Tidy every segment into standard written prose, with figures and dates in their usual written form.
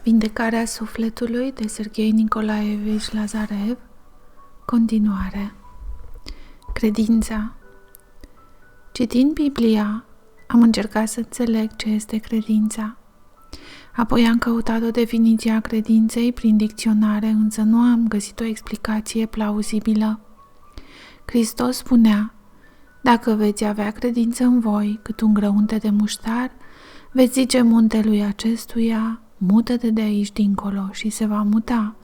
Vindecarea sufletului de Serghei Nicolaevici Lazarev. Continuare. Credința. Citind Biblia, am încercat să înțeleg ce este credința. Apoi am căutat o definiție a credinței prin dicționare, însă nu am găsit o explicație plauzibilă. Hristos spunea: dacă veți avea credință în voi, cât un grăunte de muștar, veți zice muntelui acestuia: mută-te de aici dincolo, și se va muta,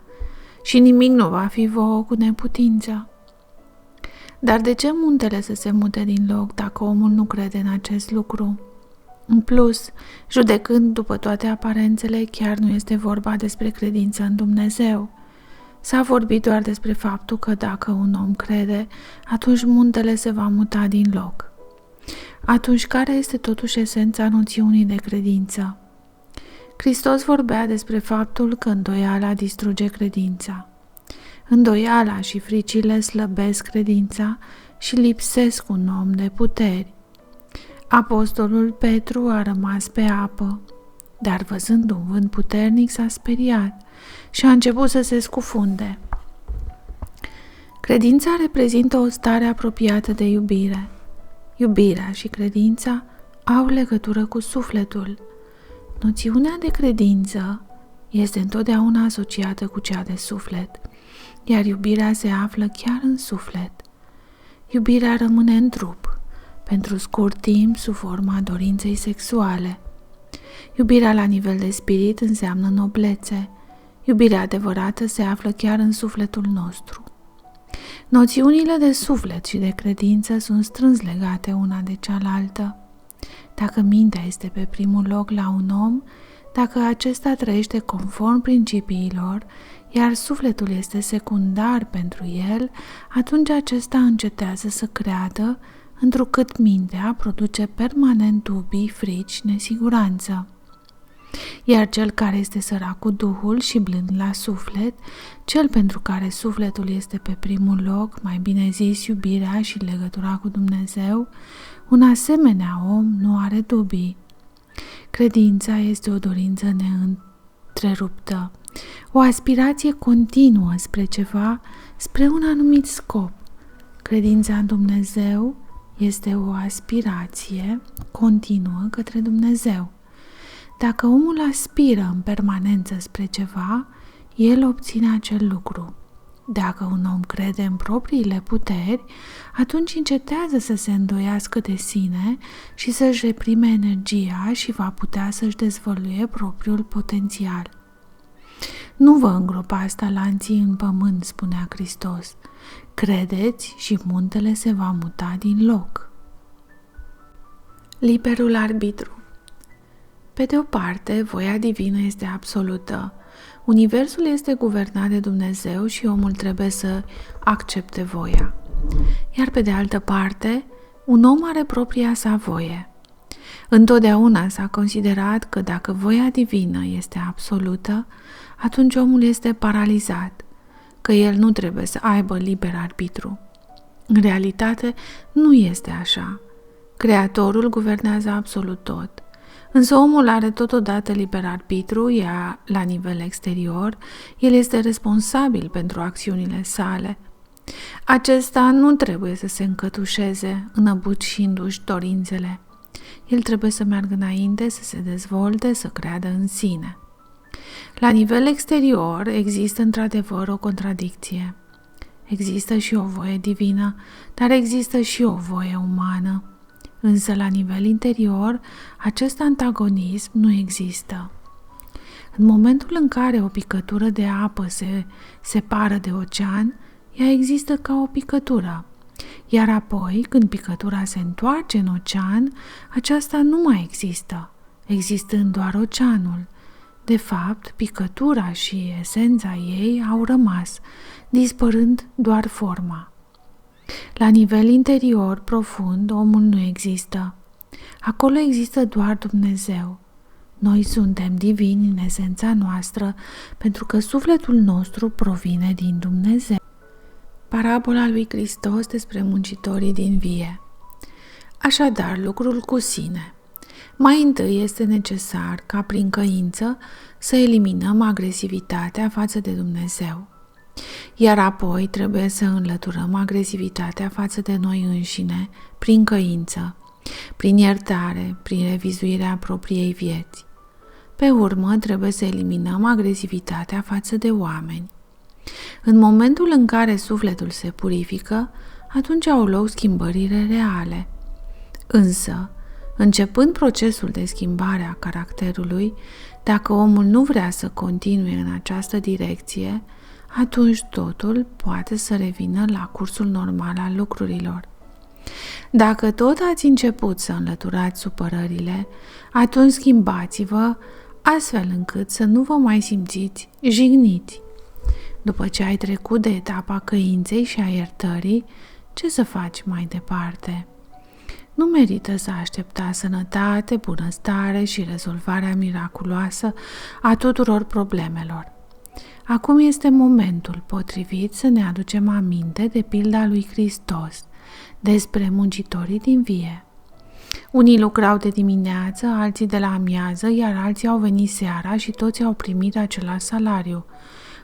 și nimic nu va fi vouă cu neputință. Dar de ce muntele să se mute din loc dacă omul nu crede în acest lucru? În plus, judecând după toate aparențele, chiar nu este vorba despre credință în Dumnezeu. S-a vorbit doar despre faptul că dacă un om crede, atunci muntele se va muta din loc. Atunci, care este totuși esența noțiunii de credință? Hristos vorbea despre faptul că îndoiala distruge credința. Îndoiala și fricile slăbesc credința și lipsesc un om de puteri. Apostolul Petru a rămas pe apă, dar văzând un vânt puternic s-a speriat și a început să se scufunde. Credința reprezintă o stare apropiată de iubire. Iubirea și credința au legătură cu sufletul. Noțiunea de credință este întotdeauna asociată cu cea de suflet, iar iubirea se află chiar în suflet. Iubirea rămâne în trup, pentru scurt timp, sub forma dorinței sexuale. Iubirea la nivel de spirit înseamnă noblețe. Iubirea adevărată se află chiar în sufletul nostru. Noțiunile de suflet și de credință sunt strâns legate una de cealaltă. Dacă mintea este pe primul loc la un om, dacă acesta trăiește conform principiilor, iar sufletul este secundar pentru el, atunci acesta încetează să creadă, întrucât mintea produce permanent dubii, frici, nesiguranță. Iar cel care este sărac cu Duhul și blând la suflet, cel pentru care sufletul este pe primul loc, mai bine zis iubirea și legătura cu Dumnezeu, un asemenea om nu are dubii. Credința este o dorință neîntreruptă, o aspirație continuă spre ceva, spre un anumit scop. Credința în Dumnezeu este o aspirație continuă către Dumnezeu. Dacă omul aspiră în permanență spre ceva, el obține acel lucru. Dacă un om crede în propriile puteri, atunci încetează să se îndoiască de sine și să-și reprime energia și va putea să-și dezvăluie propriul potențial. Nu vă îngropați talanții în pământ, spunea Hristos. Credeți și muntele se va muta din loc. Liberul arbitru. Pe de o parte, voia divină este absolută. Universul este guvernat de Dumnezeu și omul trebuie să accepte voia. Iar pe de altă parte, un om are propria sa voie. Întotdeauna s-a considerat că dacă voia divină este absolută, atunci omul este paralizat, că el nu trebuie să aibă liber arbitru. În realitate, nu este așa. Creatorul guvernează absolut tot. Însă omul are totodată liber arbitru, iar la nivel exterior, el este responsabil pentru acțiunile sale. Acesta nu trebuie să se încătușeze, înăbușindu-și dorințele. El trebuie să meargă înainte, să se dezvolte, să creadă în sine. La nivel exterior există într-adevăr o contradicție. Există și o voie divină, dar există și o voie umană. Însă la nivel interior, acest antagonism nu există. În momentul în care o picătură de apă se separă de ocean, ea există ca o picătură. Iar apoi, când picătura se întoarce în ocean, aceasta nu mai există, existând doar oceanul. De fapt, picătura și esența ei au rămas, dispărând doar forma. La nivel interior, profund, omul nu există. Acolo există doar Dumnezeu. Noi suntem divini în esența noastră, pentru că sufletul nostru provine din Dumnezeu. Parabola lui Hristos despre muncitorii din vie. Așadar, lucrul cu sine. Mai întâi este necesar ca prin căință să eliminăm agresivitatea față de Dumnezeu, iar apoi trebuie să înlăturăm agresivitatea față de noi înșine prin căință, prin iertare, prin revizuirea propriei vieți. Pe urmă, trebuie să eliminăm agresivitatea față de oameni. În momentul în care sufletul se purifică, atunci au loc schimbările reale. Însă, începând procesul de schimbare a caracterului, dacă omul nu vrea să continue în această direcție, atunci totul poate să revină la cursul normal al lucrurilor. Dacă tot ați început să înlăturați supărările, atunci schimbați-vă astfel încât să nu vă mai simțiți jigniți. După ce ai trecut de etapa căinței și a iertării, ce să faci mai departe? Nu merită să aștepta sănătate, bunăstare și rezolvarea miraculoasă a tuturor problemelor. Acum este momentul potrivit să ne aducem aminte de pilda lui Hristos, despre muncitorii din vie. Unii lucrau de dimineață, alții de la amiază, iar alții au venit seara și toți au primit același salariu.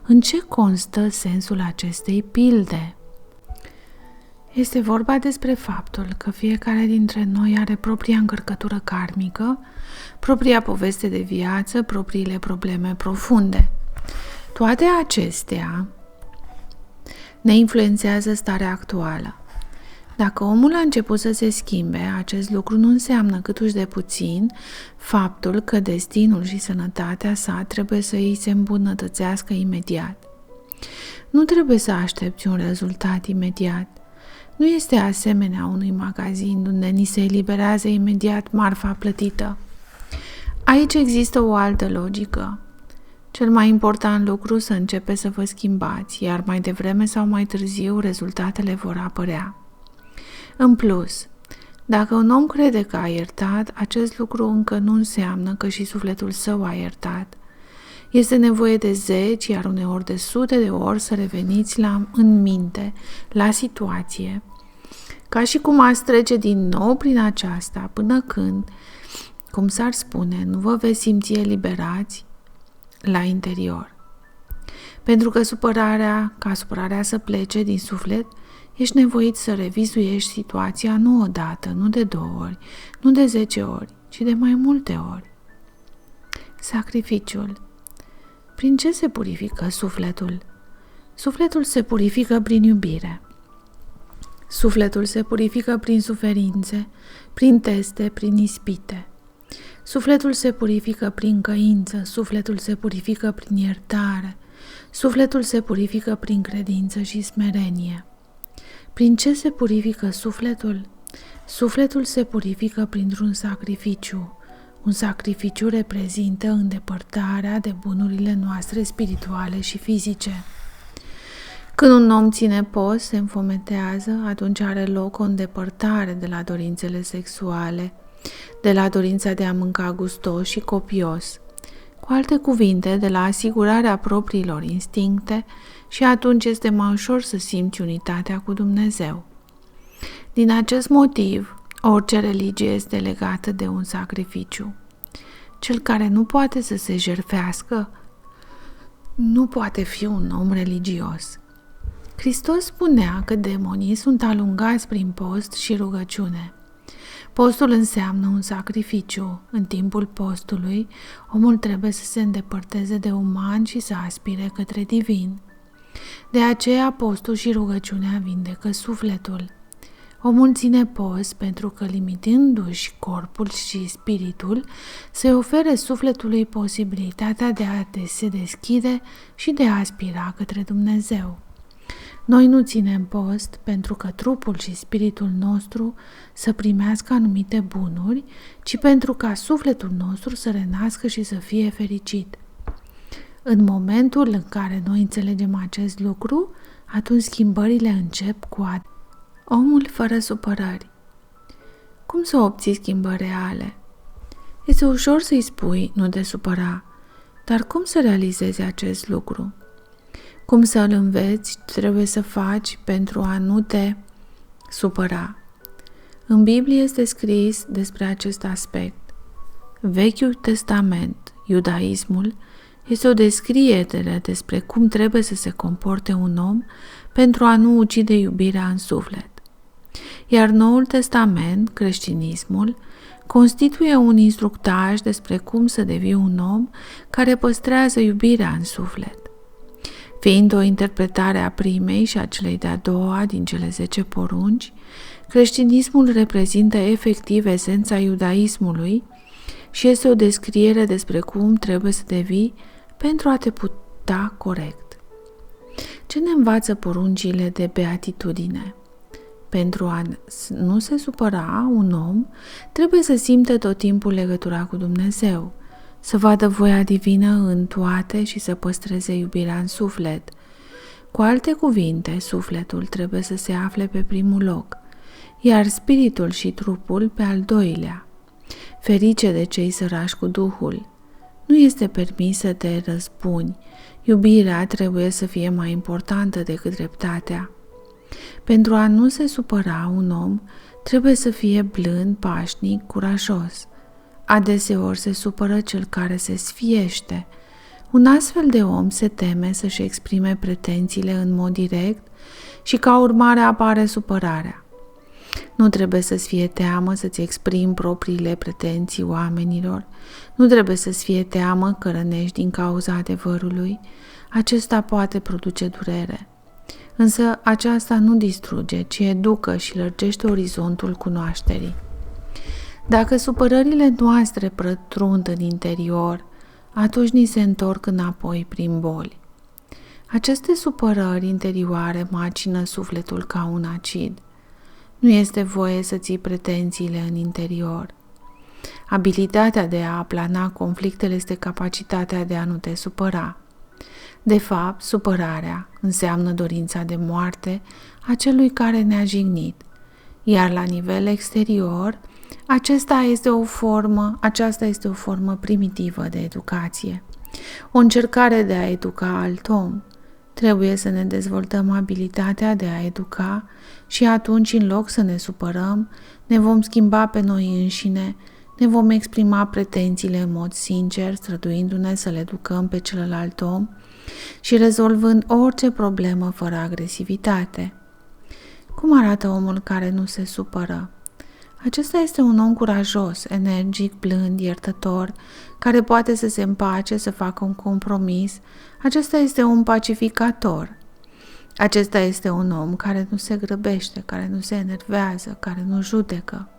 În ce constă sensul acestei pilde? Este vorba despre faptul că fiecare dintre noi are propria încărcătură karmică, propria poveste de viață, propriile probleme profunde. Toate acestea ne influențează starea actuală. Dacă omul a început să se schimbe, acest lucru nu înseamnă câtuși de puțin faptul că destinul și sănătatea sa trebuie să îi se îmbunătățească imediat. Nu trebuie să aștepți un rezultat imediat. Nu este asemenea unui magazin unde ni se eliberează imediat marfa plătită. Aici există o altă logică. Cel mai important lucru să începeți să vă schimbați, iar mai devreme sau mai târziu rezultatele vor apărea. În plus, dacă un om crede că a iertat, acest lucru încă nu înseamnă că și sufletul său a iertat. Este nevoie de 10, iar uneori de sute de ori să reveniți în minte, la situație, ca și cum ați trece din nou prin aceasta, până când, cum s-ar spune, nu vă veți simți eliberați la interior. Pentru că ca supărarea să plece din suflet, ești nevoit să revizuiești situația nu odată, nu de 2 ori, nu de 10 ori, ci de mai multe ori. Sacrificiul. Prin ce se purifică sufletul? Sufletul se purifică prin iubire. Sufletul se purifică prin suferințe, prin teste, prin ispite. Sufletul se purifică prin căință, sufletul se purifică prin iertare, sufletul se purifică prin credință și smerenie. Prin ce se purifică sufletul? Sufletul se purifică printr-un sacrificiu. Un sacrificiu reprezintă îndepărtarea de bunurile noastre spirituale și fizice. Când un om ține post, se înfometează, atunci are loc o îndepărtare de la dorințele sexuale, de la dorința de a mânca gustos și copios, cu alte cuvinte, de la asigurarea propriilor instincte, și atunci este mai ușor să simți unitatea cu Dumnezeu. Din acest motiv, orice religie este legată de un sacrificiu. Cel care nu poate să se jertfească nu poate fi un om religios. Hristos spunea că demonii sunt alungați prin post și rugăciune. Postul înseamnă un sacrificiu. În timpul postului, omul trebuie să se îndepărteze de uman și să aspire către divin. De aceea, postul și rugăciunea vindecă sufletul. Omul ține post pentru că, limitându-și corpul și spiritul, se ofere sufletului posibilitatea de a se deschide și de a aspira către Dumnezeu. Noi nu ținem post pentru că trupul și spiritul nostru să primească anumite bunuri, ci pentru ca sufletul nostru să renască și să fie fericit. În momentul în care noi înțelegem acest lucru, atunci schimbările încep cu omul fără supărări. Cum să obții schimbări reale? Este ușor să-i spui nu te supăra, dar cum să realizezi acest lucru? Cum să îl înveți ce trebuie să faci pentru a nu te supăra? În Biblie este scris despre acest aspect. Vechiul Testament, iudaismul, este o descriere despre cum trebuie să se comporte un om pentru a nu ucide iubirea în suflet. Iar Noul Testament, creștinismul, constituie un instructaj despre cum să devii un om care păstrează iubirea în suflet. Fiind o interpretare a primei și a celei de-a doua din cele 10 porunci, creștinismul reprezintă efectiv esența iudaismului și este o descriere despre cum trebuie să devii pentru a te purta corect. Ce ne învață poruncile de beatitudine? Pentru a nu se supăra, un om trebuie să simtă tot timpul legătura cu Dumnezeu, să vadă voia divină în toate și să păstreze iubirea în suflet. Cu alte cuvinte, sufletul trebuie să se afle pe primul loc, iar spiritul și trupul pe al doilea. Ferice de cei sărași cu Duhul. Nu este permis să te răzbuni. Iubirea trebuie să fie mai importantă decât dreptatea. Pentru a nu se supăra, un om trebuie să fie blând, pașnic, curajos. Adeseori se supără cel care se sfiește. Un astfel de om se teme să-și exprime pretențiile în mod direct și ca urmare apare supărarea. Nu trebuie să-ți fie teamă să-ți exprimi propriile pretenții oamenilor. Nu trebuie să-ți fie teamă că rănești din cauza adevărului. Acesta poate produce durere. Însă aceasta nu distruge, ci educă și lărgește orizontul cunoașterii. Dacă supărările noastre pătrund în interior, atunci ni se întorc înapoi prin boli. Aceste supărări interioare macină sufletul ca un acid. Nu este voie să ții pretențiile în interior. Abilitatea de a aplana conflictele este capacitatea de a nu te supăra. De fapt, supărarea înseamnă dorința de moarte a celui care ne-a jignit, iar la nivel exterior, aceasta este o formă primitivă de educație, o încercare de a educa alt om. Trebuie să ne dezvoltăm abilitatea de a educa și atunci, în loc să ne supărăm, ne vom schimba pe noi înșine, ne vom exprima pretențiile în mod sincer, străduindu-ne să le educăm pe celălalt om și rezolvând orice problemă fără agresivitate. Cum arată omul care nu se supără? Acesta este un om curajos, energic, blând, iertător, care poate să se împace, să facă un compromis. Acesta este un pacificator. Acesta este un om care nu se grăbește, care nu se enervează, care nu judecă.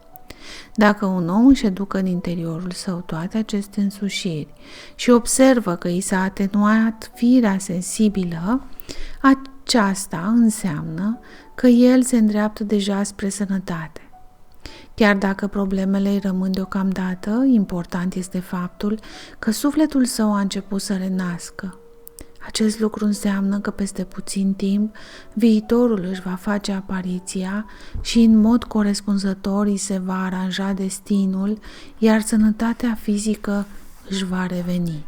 Dacă un om își educă în interiorul său toate aceste însușiri și observă că i s-a atenuat firea sensibilă, aceasta înseamnă că el se îndreaptă deja spre sănătate. Chiar dacă problemele îi rămân deocamdată, important este faptul că sufletul său a început să renască. Acest lucru înseamnă că peste puțin timp viitorul își va face apariția și în mod corespunzător îi se va aranja destinul, iar sănătatea fizică își va reveni.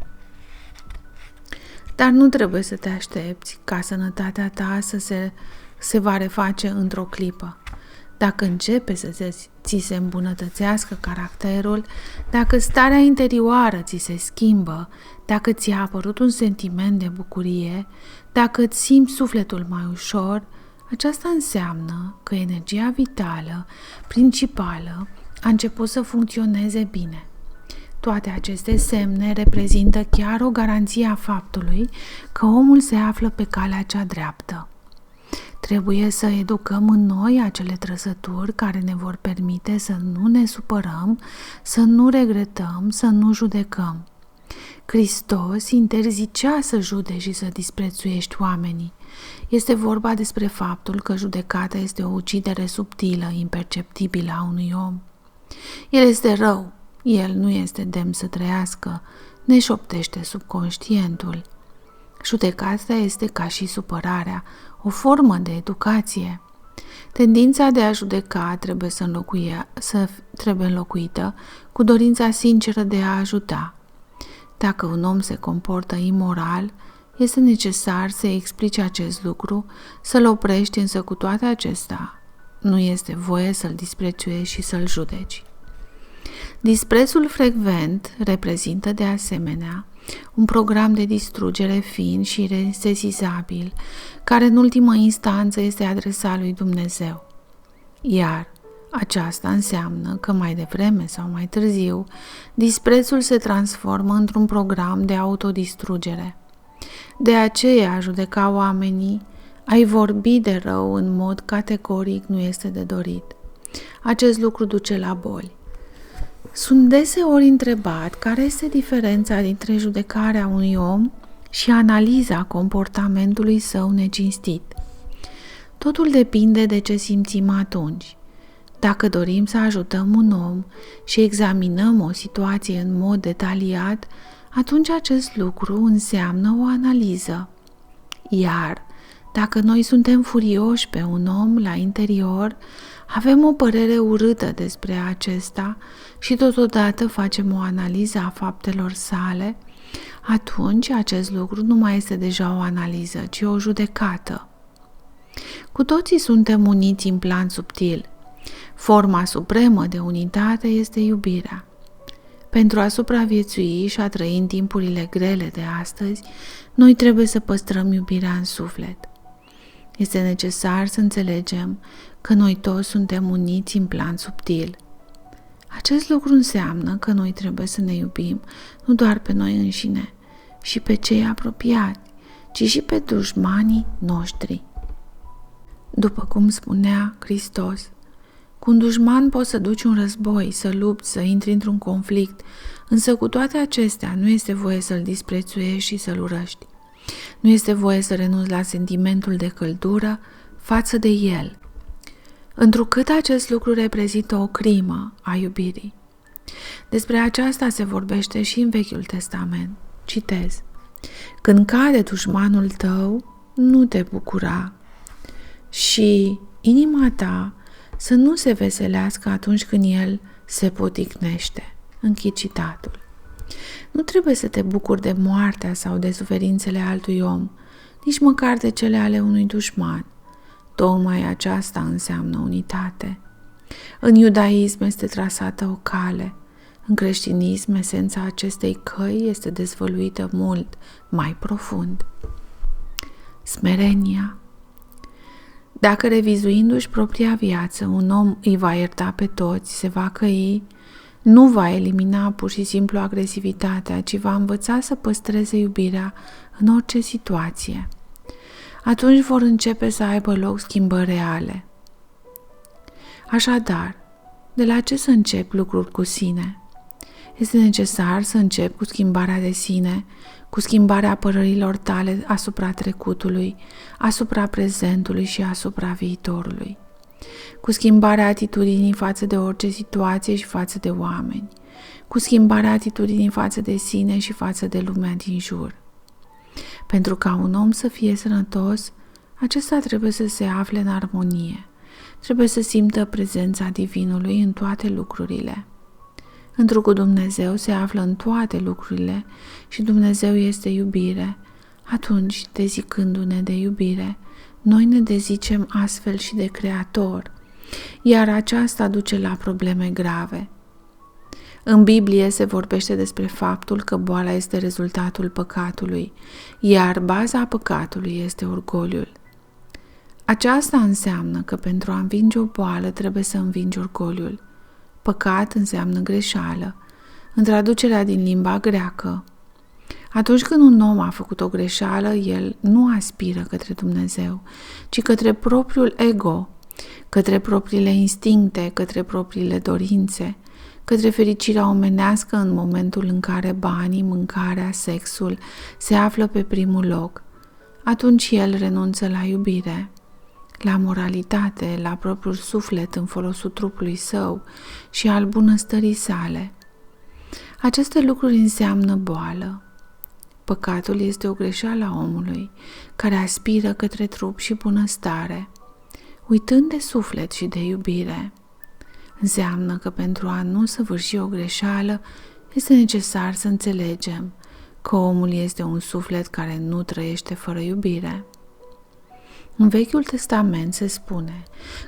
Dar nu trebuie să te aștepți ca sănătatea ta să se va reface într-o clipă. Dacă începe să ți se îmbunătățească caracterul, dacă starea interioară ți se schimbă, dacă ți-a apărut un sentiment de bucurie, dacă îți simți sufletul mai ușor, aceasta înseamnă că energia vitală, principală, a început să funcționeze bine. Toate aceste semne reprezintă chiar o garanție a faptului că omul se află pe calea cea dreaptă. Trebuie să educăm în noi acele trăsături care ne vor permite să nu ne supărăm, să nu regretăm, să nu judecăm. Hristos interzicea să judeci și să disprețuiești oamenii. Este vorba despre faptul că judecata este o ucidere subtilă, imperceptibilă a unui om. El este rău, el nu este demn să trăiască, ne șoptește subconștientul. Judecata este ca și supărarea, o formă de educație. Tendința de a judeca trebuie înlocuită cu dorința sinceră de a ajuta. Dacă un om se comportă imoral, este necesar să explici acest lucru, să-l oprești, însă cu toate acestea nu este voie să-l disprețuiești și să-l judeci. Disprețul frecvent reprezintă de asemenea un program de distrugere fin și nesesizabil, care în ultimă instanță este adresat lui Dumnezeu. Iar aceasta înseamnă că mai devreme sau mai târziu, disprețul se transformă într-un program de autodistrugere. De aceea, a judeca oamenii, a-i vorbi de rău în mod categoric nu este de dorit. Acest lucru duce la boli. Sunt deseori întrebat care este diferența dintre judecarea unui om și analiza comportamentului său necinstit. Totul depinde de ce simțim atunci. Dacă dorim să ajutăm un om și examinăm o situație în mod detaliat, atunci acest lucru înseamnă o analiză. Iar dacă noi suntem furioși pe un om la interior, avem o părere urâtă despre acesta și totodată facem o analiză a faptelor sale, atunci acest lucru nu mai este deja o analiză, ci o judecată. Cu toții suntem uniți în plan subtil. Forma supremă de unitate este iubirea. Pentru a supraviețui și a trăi în timpurile grele de astăzi, noi trebuie să păstrăm iubirea în suflet. Este necesar să înțelegem că noi toți suntem uniți în plan subtil. Acest lucru înseamnă că noi trebuie să ne iubim nu doar pe noi înșine și pe cei apropiați, ci și pe dușmanii noștri. După cum spunea Hristos, cu un dușman poți să duci un război, să lupți, să intri într-un conflict, însă cu toate acestea nu este voie să-l disprețuiești și să-l urăști. Nu este voie să renunți la sentimentul de căldură față de el, întrucât acest lucru reprezintă o crimă a iubirii. Despre aceasta se vorbește și în Vechiul Testament. Citez: când cade dușmanul tău, nu te bucura și inima ta să nu se veselească atunci când el se poticnește. Închid citatul. Nu trebuie să te bucuri de moartea sau de suferințele altui om, nici măcar de cele ale unui dușman. Tocmai aceasta înseamnă unitate. În iudaism este trasată o cale. În creștinism, esența acestei căi este dezvăluită mult mai profund. Smerenia. Dacă revizuindu-și propria viață, un om îi va ierta pe toți, se va căi, nu va elimina pur și simplu agresivitatea, ci va învăța să păstreze iubirea în orice situație. Atunci vor începe să aibă loc schimbări reale. Așadar, de la ce să încep lucruri cu sine? Este necesar să încep cu schimbarea de sine, cu schimbarea părerilor tale asupra trecutului, asupra prezentului și asupra viitorului, cu schimbarea atitudinii față de orice situație și față de oameni, cu schimbarea atitudinii față de sine și față de lumea din jur. Pentru ca un om să fie sănătos, acesta trebuie să se afle în armonie, trebuie să simtă prezența Divinului în toate lucrurile. Întrucât Dumnezeu se află în toate lucrurile și Dumnezeu este iubire, atunci, dezicându-ne de iubire, noi ne dezicem astfel și de Creator, iar aceasta duce la probleme grave. În Biblie se vorbește despre faptul că boala este rezultatul păcatului, iar baza păcatului este orgoliul. Aceasta înseamnă că pentru a învinge o boală trebuie să învingi orgoliul. Păcat înseamnă greșeală, în traducerea din limba greacă. Atunci când un om a făcut o greșeală, el nu aspiră către Dumnezeu, ci către propriul ego, către propriile instincte, către propriile dorințe, către fericirea omenească în momentul în care banii, mâncarea, sexul se află pe primul loc. Atunci el renunță la iubire, la moralitate, la propriul suflet în folosul trupului său și al bunăstării sale. Aceste lucruri înseamnă boală. Păcatul este o greșeală a omului care aspiră către trup și bunăstare, uitând de suflet și de iubire. Înseamnă că pentru a nu săvârși o greșeală este necesar să înțelegem că omul este un suflet care nu trăiește fără iubire. În Vechiul Testament se spune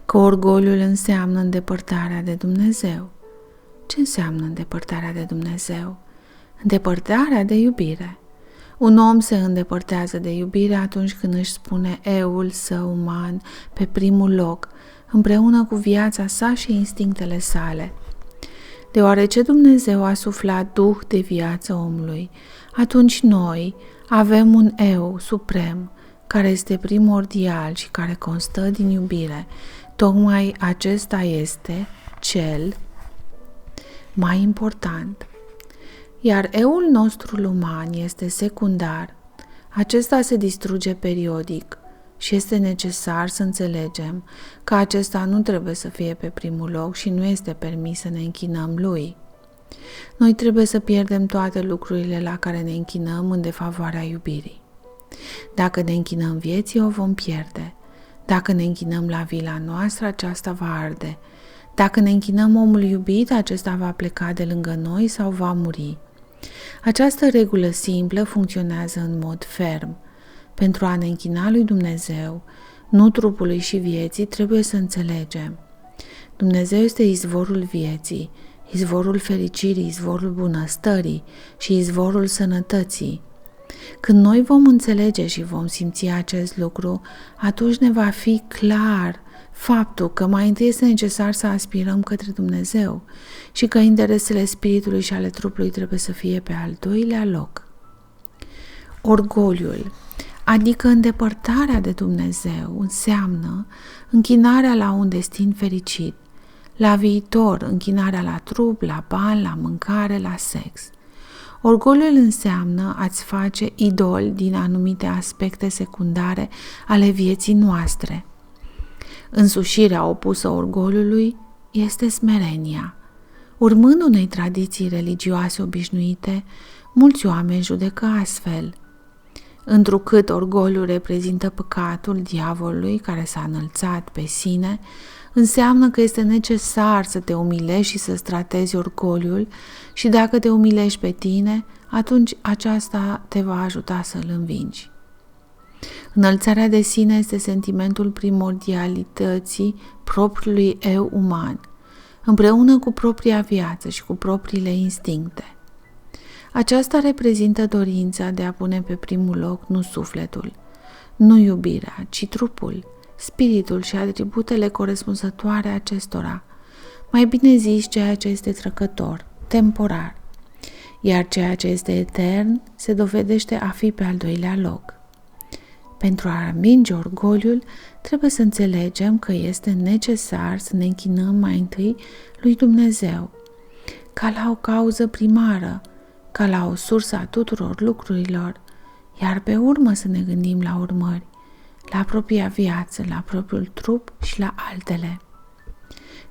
că orgoliul înseamnă îndepărtarea de Dumnezeu. Ce înseamnă îndepărtarea de Dumnezeu? Îndepărtarea de iubire. Un om se îndepărtează de iubire atunci când își spune eul său uman pe primul loc, împreună cu viața sa și instinctele sale. Deoarece Dumnezeu a suflat duh de viață omului, atunci noi avem un eu suprem, care este primordial și care constă din iubire. Tocmai acesta este cel mai important. Iar eul nostru uman este secundar. Acesta se distruge periodic și este necesar să înțelegem că acesta nu trebuie să fie pe primul loc și nu este permis să ne închinăm lui. Noi trebuie să pierdem toate lucrurile la care ne închinăm în defavoarea iubirii. Dacă ne închinăm vieții, o vom pierde. Dacă ne închinăm la vila noastră, aceasta va arde. Dacă ne închinăm omul iubit, acesta va pleca de lângă noi sau va muri. Această regulă simplă funcționează în mod ferm. Pentru a ne închina lui Dumnezeu, nu trupului și vieții, trebuie să înțelegem. Dumnezeu este izvorul vieții, izvorul fericirii, izvorul bunăstării și izvorul sănătății. Când noi vom înțelege și vom simți acest lucru, atunci ne va fi clar faptul că mai întâi este necesar să aspirăm către Dumnezeu și că interesele spiritului și ale trupului trebuie să fie pe al doilea loc. Orgoliul, adică îndepărtarea de Dumnezeu, înseamnă închinarea la un destin fericit, la viitor, închinarea la trup, la bani, la mâncare, la sex. Orgoliul înseamnă a-ți face idol din anumite aspecte secundare ale vieții noastre. Însușirea opusă orgoliului este smerenia. Urmând unei tradiții religioase obișnuite, mulți oameni judecă astfel. Întrucât orgoliul reprezintă păcatul diavolului care s-a înălțat pe sine, înseamnă că este necesar să te umilești și să-ți tratezi orgoliul și dacă te umilești pe tine, atunci aceasta te va ajuta să-l învingi. Înălțarea de sine este sentimentul primordialității propriului eu uman, împreună cu propria viață și cu propriile instincte. Aceasta reprezintă dorința de a pune pe primul loc nu sufletul, nu iubirea, ci trupul, spiritul și atributele corespunzătoare acestora, mai bine zis ceea ce este trecător, temporar, iar ceea ce este etern se dovedește a fi pe al doilea loc. Pentru a învinge orgoliul, trebuie să înțelegem că este necesar să ne închinăm mai întâi lui Dumnezeu, ca la o cauză primară, ca la o sursă a tuturor lucrurilor, iar pe urmă să ne gândim la urmări, la propria viață, la propriul trup și la altele.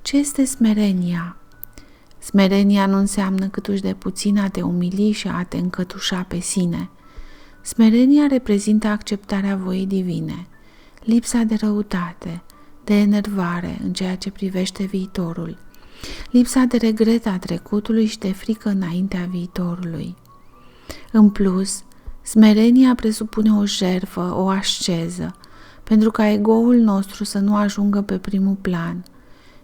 Ce este smerenia? Smerenia nu înseamnă câtuși de puțin a te umili și a te încătușa pe sine. Smerenia reprezintă acceptarea voii divine, lipsa de răutate, de enervare în ceea ce privește viitorul, lipsa de regret a trecutului și de frică înaintea viitorului. În plus, smerenia presupune o jertfă, o asceză, pentru ca ego-ul nostru să nu ajungă pe primul plan.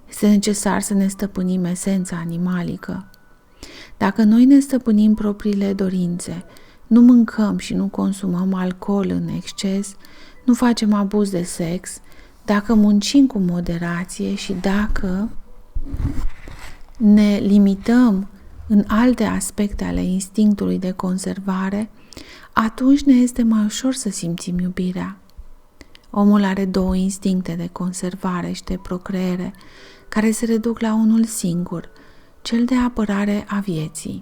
Este necesar să ne stăpânim esența animalică. Dacă noi ne stăpânim propriile dorințe, nu mâncăm și nu consumăm alcool în exces, nu facem abuz de sex, dacă muncim cu moderație și dacă ne limităm în alte aspecte ale instinctului de conservare, atunci ne este mai ușor să simțim iubirea. Omul are două instincte de conservare și de procreere, care se reduc la unul singur, cel de apărare a vieții.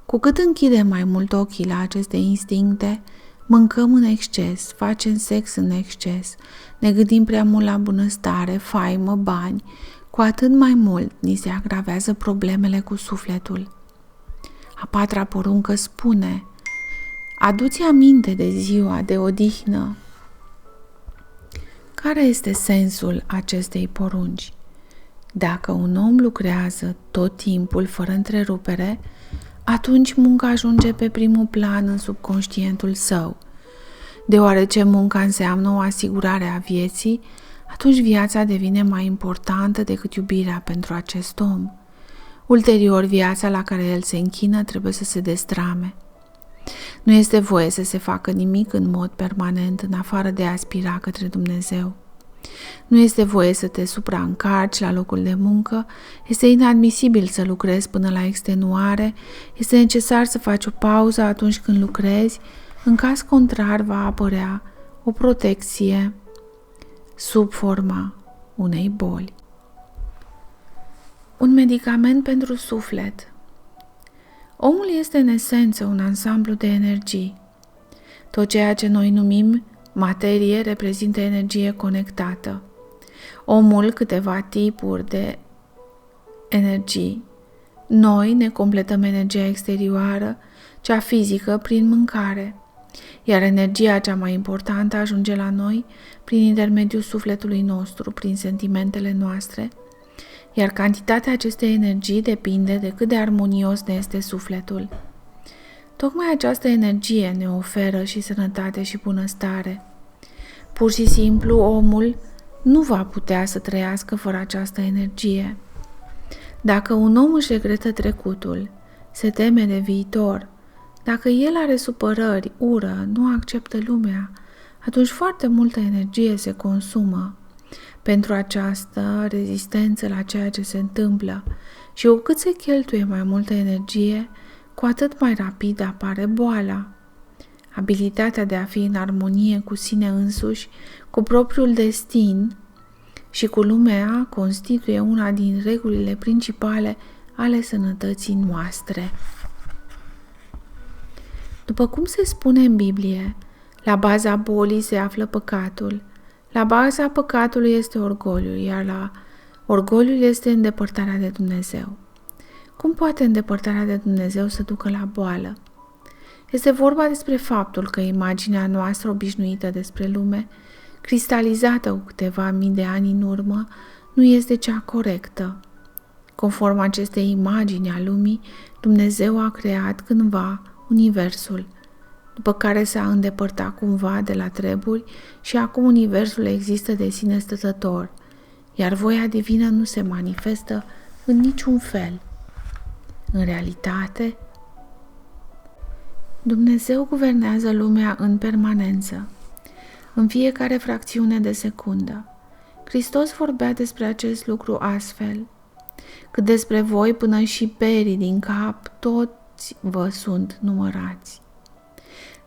Cu cât închidem mai mult ochii la aceste instincte, mâncăm în exces, facem sex în exces, ne gândim prea mult la bunăstare, faimă, bani, cu atât mai mult ni se agravează problemele cu sufletul. A patra poruncă spune: adu-ți aminte de ziua de odihnă. Care este sensul acestei porunci? Dacă un om lucrează tot timpul fără întrerupere, atunci munca ajunge pe primul plan în subconștientul său. Deoarece munca înseamnă o asigurare a vieții, atunci viața devine mai importantă decât iubirea pentru acest om. Ulterior, viața la care el se închină trebuie să se destrame. Nu este voie să se facă nimic în mod permanent în afară de a aspira către Dumnezeu. Nu este voie să te supraîncarci la locul de muncă, este inadmisibil să lucrezi până la extenuare, este necesar să faci o pauză atunci când lucrezi, în caz contrar va apărea o protecție sub forma unei boli. Un medicament pentru suflet. Omul este în esență un ansamblu de energii. Tot ceea ce noi numim materie reprezintă energie conectată. Omul câteva tipuri de energii. Noi ne completăm energia exterioară, cea fizică, prin mâncare, iar energia cea mai importantă ajunge la noi prin intermediul sufletului nostru, prin sentimentele noastre, iar cantitatea acestei energii depinde de cât de armonios ne este sufletul. Tocmai această energie ne oferă și sănătate și bunăstare. Pur și simplu, omul nu va putea să trăiască fără această energie. Dacă un om își regretă trecutul, se teme de viitor, dacă el are supărări, ură, nu acceptă lumea, atunci foarte multă energie se consumă pentru această rezistență la ceea ce se întâmplă și cu cât se cheltuie mai multă energie, cu atât mai rapid apare boala. Abilitatea de a fi în armonie cu sine însuși, cu propriul destin și cu lumea constituie una din regulile principale ale sănătății noastre. După cum se spune în Biblie, la baza bolii se află păcatul, la baza păcatului este orgoliul, iar la orgoliul este îndepărtarea de Dumnezeu. Cum poate îndepărtarea de Dumnezeu să ducă la boală? Este vorba despre faptul că imaginea noastră obișnuită despre lume, cristalizată cu câteva mii de ani în urmă, nu este cea corectă. Conform acestei imagini a lumii, Dumnezeu a creat cândva universul, după care s-a îndepărtat cumva de la treburi și acum universul există de sine stătător, iar voia divină nu se manifestă în niciun fel. În realitate, Dumnezeu guvernează lumea în permanență, în fiecare fracțiune de secundă. Hristos vorbea despre acest lucru astfel: cât despre voi până și perii din cap, toți vă sunt numărați.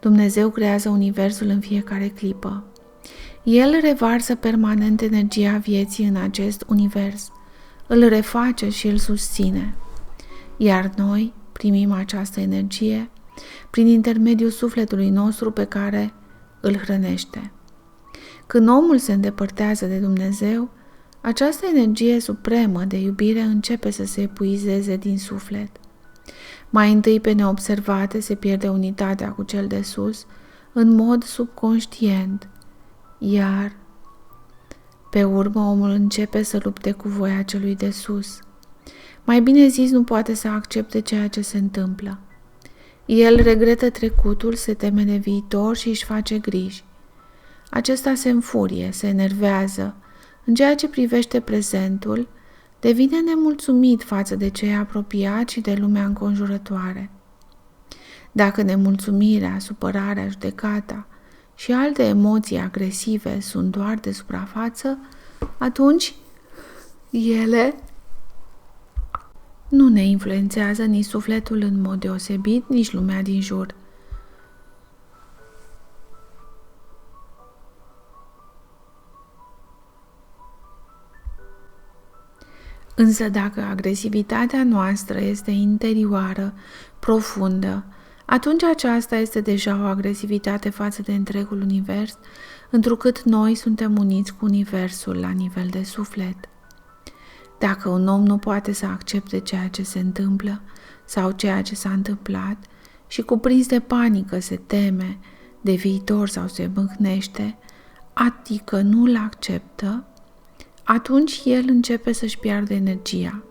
Dumnezeu creează universul în fiecare clipă. El revarsă permanent energia vieții în acest univers, îl reface și îl susține. Iar noi primim această energie prin intermediul sufletului nostru pe care îl hrănește. Când omul se îndepărtează de Dumnezeu, această energie supremă de iubire începe să se epuizeze din suflet. Mai întâi, pe neobservate, se pierde unitatea cu cel de sus în mod subconștient, iar pe urmă omul începe să lupte cu voia celui de sus. Mai bine zis, nu poate să accepte ceea ce se întâmplă. El regretă trecutul, se teme de viitor și își face griji. Acesta se înfurie, se enervează. În ceea ce privește prezentul, devine nemulțumit față de cei apropiați și de lumea înconjurătoare. Dacă nemulțumirea, supărarea, judecata și alte emoții agresive sunt doar de suprafață, atunci ele nu ne influențează nici sufletul în mod deosebit, nici lumea din jur. Însă dacă agresivitatea noastră este interioară, profundă, atunci aceasta este deja o agresivitate față de întregul univers, întrucât noi suntem uniți cu universul la nivel de suflet. Dacă un om nu poate să accepte ceea ce se întâmplă sau ceea ce s-a întâmplat și cuprins de panică se teme de viitor sau se mâhnește, adică nu-l acceptă, atunci el începe să-și piardă energia,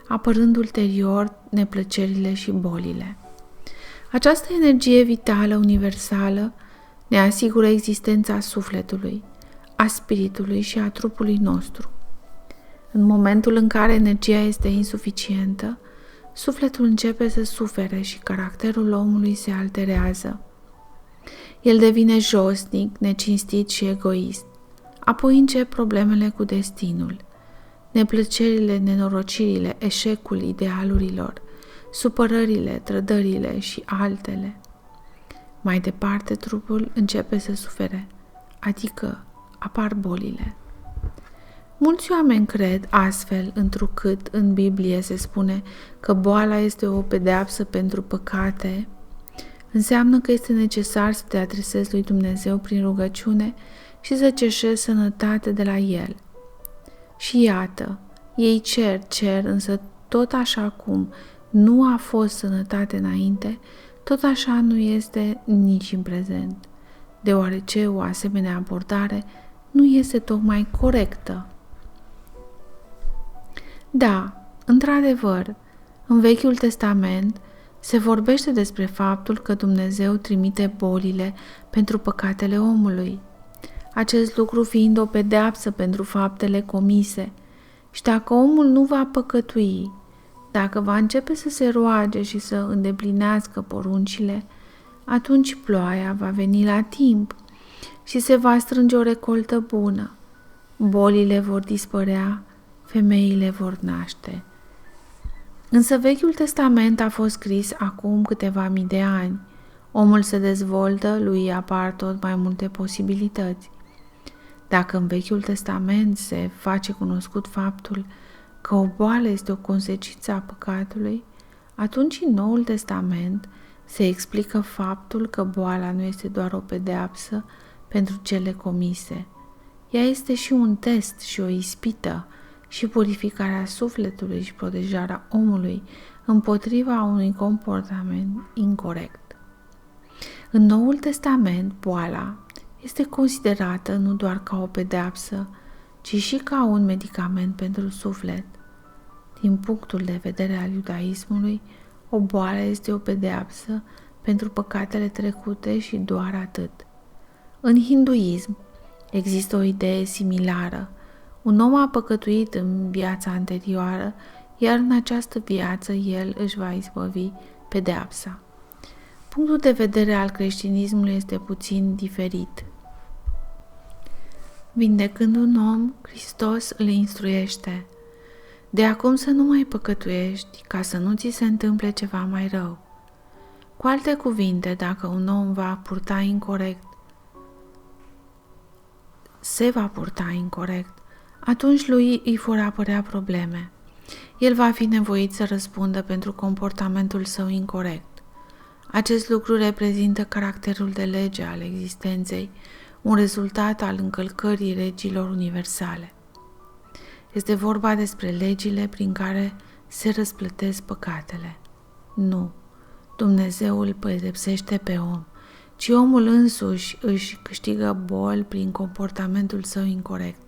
apărând ulterior neplăcerile și bolile. Această energie vitală, universală, ne asigură existența sufletului, a spiritului și a trupului nostru. În momentul în care energia este insuficientă, sufletul începe să sufere și caracterul omului se alterează. El devine josnic, necinstit și egoist. Apoi încep problemele cu destinul, neplăcerile, nenorocirile, eșecul idealurilor, supărările, trădările și altele. Mai departe, trupul începe să sufere, adică apar bolile. Mulți oameni cred astfel, întrucât în Biblie se spune că boala este o pedeapsă pentru păcate, înseamnă că este necesar să te adresezi lui Dumnezeu prin rugăciune și să cerșezi sănătate de la El. Și iată, ei cer, însă tot așa cum nu a fost sănătate înainte, tot așa nu este nici în prezent, deoarece o asemenea abordare nu este tocmai corectă. Da, într-adevăr, în Vechiul Testament se vorbește despre faptul că Dumnezeu trimite bolile pentru păcatele omului, acest lucru fiind o pedeapsă pentru faptele comise. Și dacă omul nu va păcătui, dacă va începe să se roage și să îndeplinească poruncile, atunci ploaia va veni la timp și se va strânge o recoltă bună. Bolile vor dispărea, femeile vor naște. Însă Vechiul Testament a fost scris acum câteva mii de ani. Omul se dezvoltă, lui apar tot mai multe posibilități. Dacă în Vechiul Testament se face cunoscut faptul că o boală este o consecință a păcatului, atunci în Noul Testament se explică faptul că boala nu este doar o pedeapsă pentru cele comise. Ea este și un test și o ispită și purificarea sufletului și protejarea omului împotriva unui comportament incorect. În Noul Testament, boala este considerată nu doar ca o pedeapsă, ci și ca un medicament pentru suflet. Din punctul de vedere al iudaismului, o boală este o pedeapsă pentru păcatele trecute și doar atât. În hinduism există o idee similară. Un om a păcătuit în viața anterioară, iar în această viață el își va izbăvi pedeapsa. Punctul de vedere al creștinismului este puțin diferit. Vindecând un om, Hristos îl instruiește: de acum să nu mai păcătuiești, ca să nu ți se întâmple ceva mai rău. Cu alte cuvinte, dacă un om se va purta incorect, atunci lui îi vor apărea probleme. El va fi nevoit să răspundă pentru comportamentul său incorect. Acest lucru reprezintă caracterul de lege al existenței, un rezultat al încălcării legilor universale. Este vorba despre legile prin care se răsplătesc păcatele. Nu, Dumnezeu îl pedepsește pe om, ci omul însuși își câștigă boli prin comportamentul său incorect.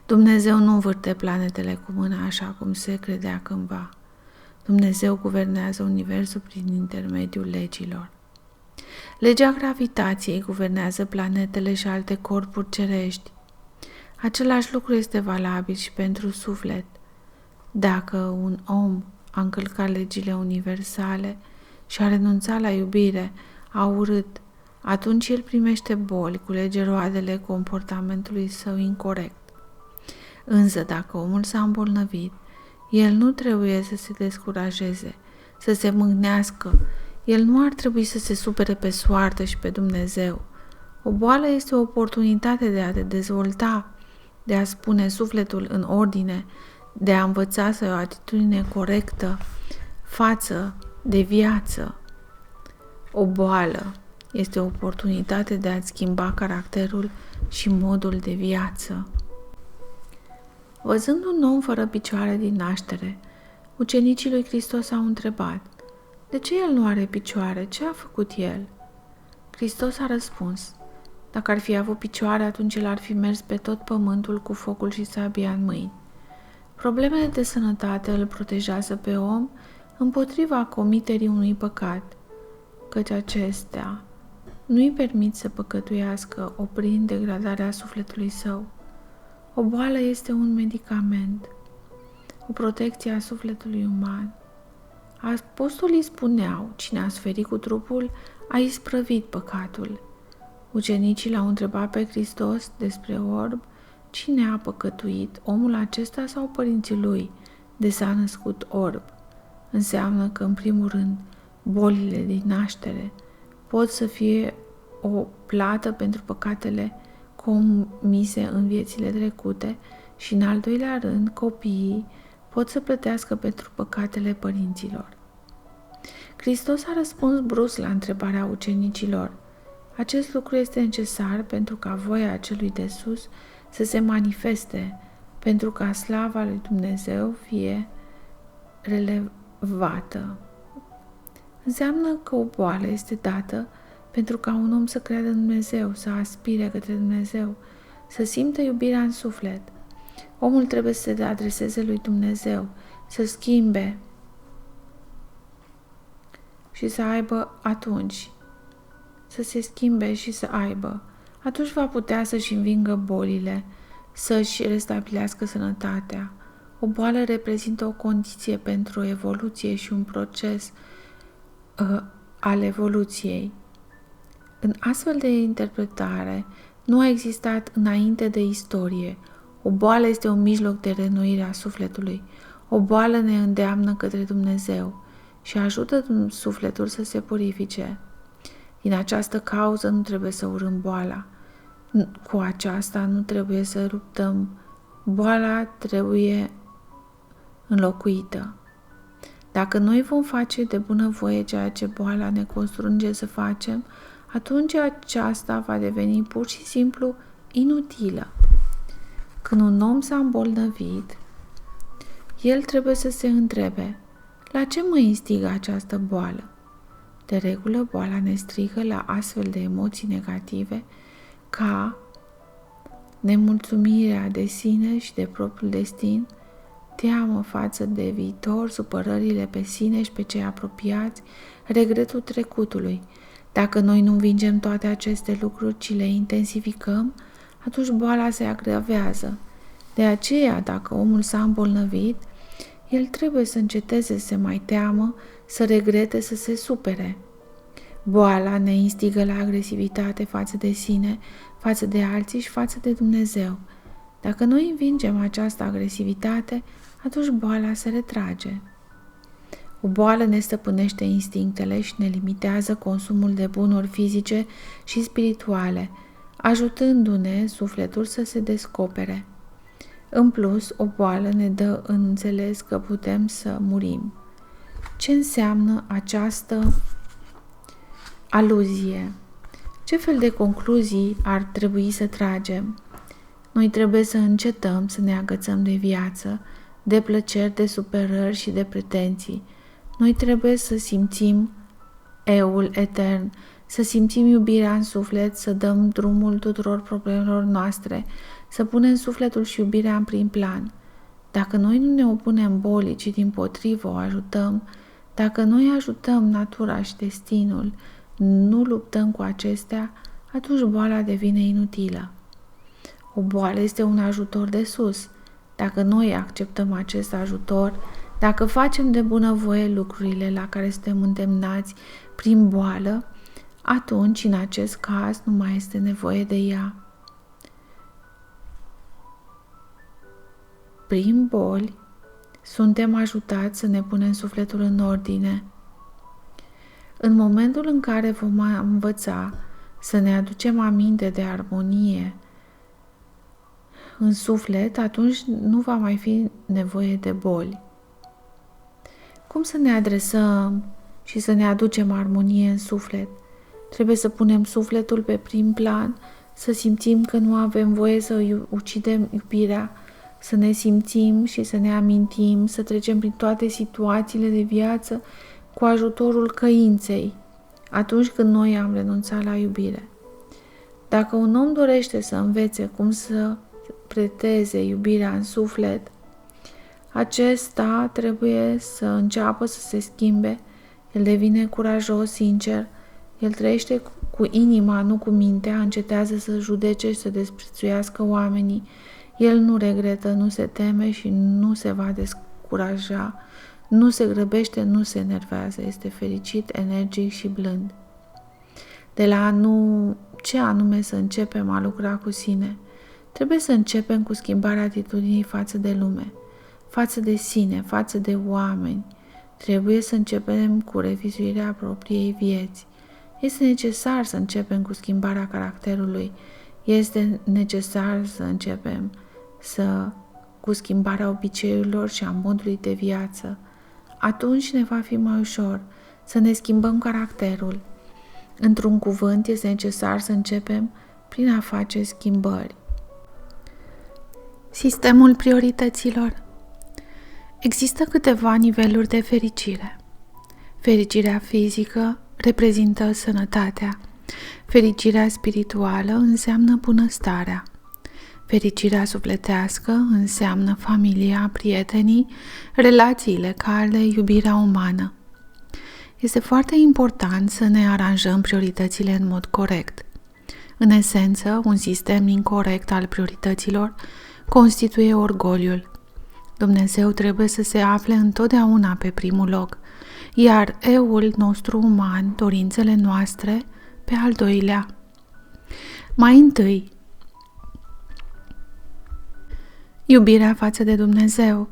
Dumnezeu nu învârte planetele cu mâna așa cum se credea cândva. Dumnezeu guvernează universul prin intermediul legilor. Legea gravitației guvernează planetele și alte corpuri cerești. Același lucru este valabil și pentru suflet. Dacă un om a încălcat legile universale și a renunțat la iubire, a urât, atunci el primește boli, culege roadele comportamentului său incorect. Însă dacă omul s-a îmbolnăvit, el nu trebuie să se descurajeze, să se mâhnească. El nu ar trebui să se supere pe soartă și pe Dumnezeu. O boală este o oportunitate de a te dezvolta, de a spune sufletul în ordine, de a învăța să ai o atitudine corectă față de viață. O boală este o oportunitate de a-ți schimba caracterul și modul de viață. Văzând un om fără picioare din naștere, ucenicii lui Hristos au întrebat: de ce el nu are picioare? Ce a făcut el? Hristos a răspuns: dacă ar fi avut picioare, atunci el ar fi mers pe tot pământul cu focul și sabia în mâini. Problemele de sănătate îl protejează pe om împotriva comiterii unui păcat, căci acestea nu îi permit să păcătuiască, oprind degradarea sufletului său. O boală este un medicament, o protecție a sufletului uman. Apostolii spuneau, cine a suferit cu trupul a isprăvit păcatul. Ucenicii l-au întrebat pe Hristos despre orb, cine a păcătuit, omul acesta sau părinții lui, de s-a născut orb. Înseamnă că, în primul rând, bolile din naștere pot să fie o plată pentru păcatele comise în viețile trecute și, în al doilea rând, copiii pot să plătească pentru păcatele părinților. Hristos a răspuns brusc la întrebarea ucenicilor. Acest lucru este necesar pentru ca voia celui de sus să se manifeste, pentru ca slava lui Dumnezeu fie relevată. Înseamnă că o boală este dată pentru ca un om să creadă în Dumnezeu, să aspire către Dumnezeu, să simtă iubirea în suflet. Omul trebuie să se adreseze lui Dumnezeu, să schimbe și să aibă atunci, să se schimbe și să aibă. Atunci va putea să-și învingă bolile, să-și restabilească sănătatea. O boală reprezintă o condiție pentru evoluție și un proces al evoluției. În astfel de interpretare, nu a existat înainte de istorie. O boală este un mijloc de reînnoire a sufletului. O boală ne îndeamnă către Dumnezeu și ajută sufletul să se purifice. Din această cauză nu trebuie să urâm boala. Cu aceasta nu trebuie să luptăm. Boala trebuie înlocuită. Dacă noi vom face de bunăvoie ceea ce boala ne constrânge să facem, atunci aceasta va deveni pur și simplu inutilă. Când un om s-a îmbolnăvit, el trebuie să se întrebe: la ce mă instigă această boală? De regulă, boala ne strigă la astfel de emoții negative ca nemulțumirea de sine și de propriul destin, teamă față de viitor, supărările pe sine și pe cei apropiați, regretul trecutului. Dacă noi nu învingem toate aceste lucruri, ci le intensificăm, atunci boala se agravează. De aceea, dacă omul s-a îmbolnăvit, el trebuie să înceteze să se mai teamă, să regrete, să se supere. Boala ne instigă la agresivitate față de sine, față de alții și față de Dumnezeu. Dacă noi învingem această agresivitate, atunci boala se retrage. O boală ne stăpânește instinctele și ne limitează consumul de bunuri fizice și spirituale, ajutându-ne sufletul să se descopere. În plus, o boală ne dă în înțeles că putem să murim. Ce înseamnă această aluzie? Ce fel de concluzii ar trebui să tragem? Noi trebuie să încetăm să ne agățăm de viață, de plăceri, de superări și de pretenții. Noi trebuie să simțim eul etern, să simțim iubirea în suflet, să dăm drumul tuturor problemelor noastre, să punem sufletul și iubirea în prim plan. Dacă noi nu ne opunem bolii, ci dimpotrivă o ajutăm, dacă noi ajutăm natura și destinul, nu luptăm cu acestea, atunci boala devine inutilă. O boală este un ajutor de sus. Dacă noi acceptăm acest ajutor, dacă facem de bunăvoie lucrurile la care suntem îndemnați prin boală, atunci, în acest caz, nu mai este nevoie de ea. Prin boli, suntem ajutați să ne punem sufletul în ordine. În momentul în care vom învăța să ne aducem aminte de armonie în suflet, atunci nu va mai fi nevoie de boli. Cum să ne adresăm și să ne aducem armonie în suflet? Trebuie să punem sufletul pe prim plan, să simțim că nu avem voie să ucidem iubirea, să ne simțim și să ne amintim, să trecem prin toate situațiile de viață cu ajutorul căinței, atunci când noi am renunțat la iubire. Dacă un om dorește să învețe cum să preteze iubirea în suflet, acesta trebuie să înceapă să se schimbe, el devine curajos, sincer, el trăiește cu inima, nu cu mintea, încetează să judece și să desprețuiască oamenii, El nu regretă, nu se teme și nu se va descuraja, nu se grăbește, nu se enervează, este fericit, energic și blând. De la ce anume să începem a lucra cu sine, trebuie să începem cu schimbarea atitudinii față de lume, față de sine, față de oameni. Trebuie să începem cu revizuirea propriei vieți. Este necesar să începem cu schimbarea caracterului. Este necesar să începem cu schimbarea obiceiurilor și a modului de viață. Atunci ne va fi mai ușor să ne schimbăm caracterul. Într-un cuvânt, este necesar să începem prin a face schimbări. Sistemul priorităților. Există câteva niveluri de fericire. Fericirea fizică reprezintă sănătatea. Fericirea spirituală înseamnă bunăstarea. Fericirea sufletească înseamnă familia, prietenii, relațiile calde, iubirea umană. Este foarte important să ne aranjăm prioritățile în mod corect. În esență, un sistem incorect al priorităților constituie orgoliul. Dumnezeu trebuie să se afle întotdeauna pe primul loc, iar eul nostru uman, dorințele noastre, pe al doilea. Mai întâi, iubirea față de Dumnezeu,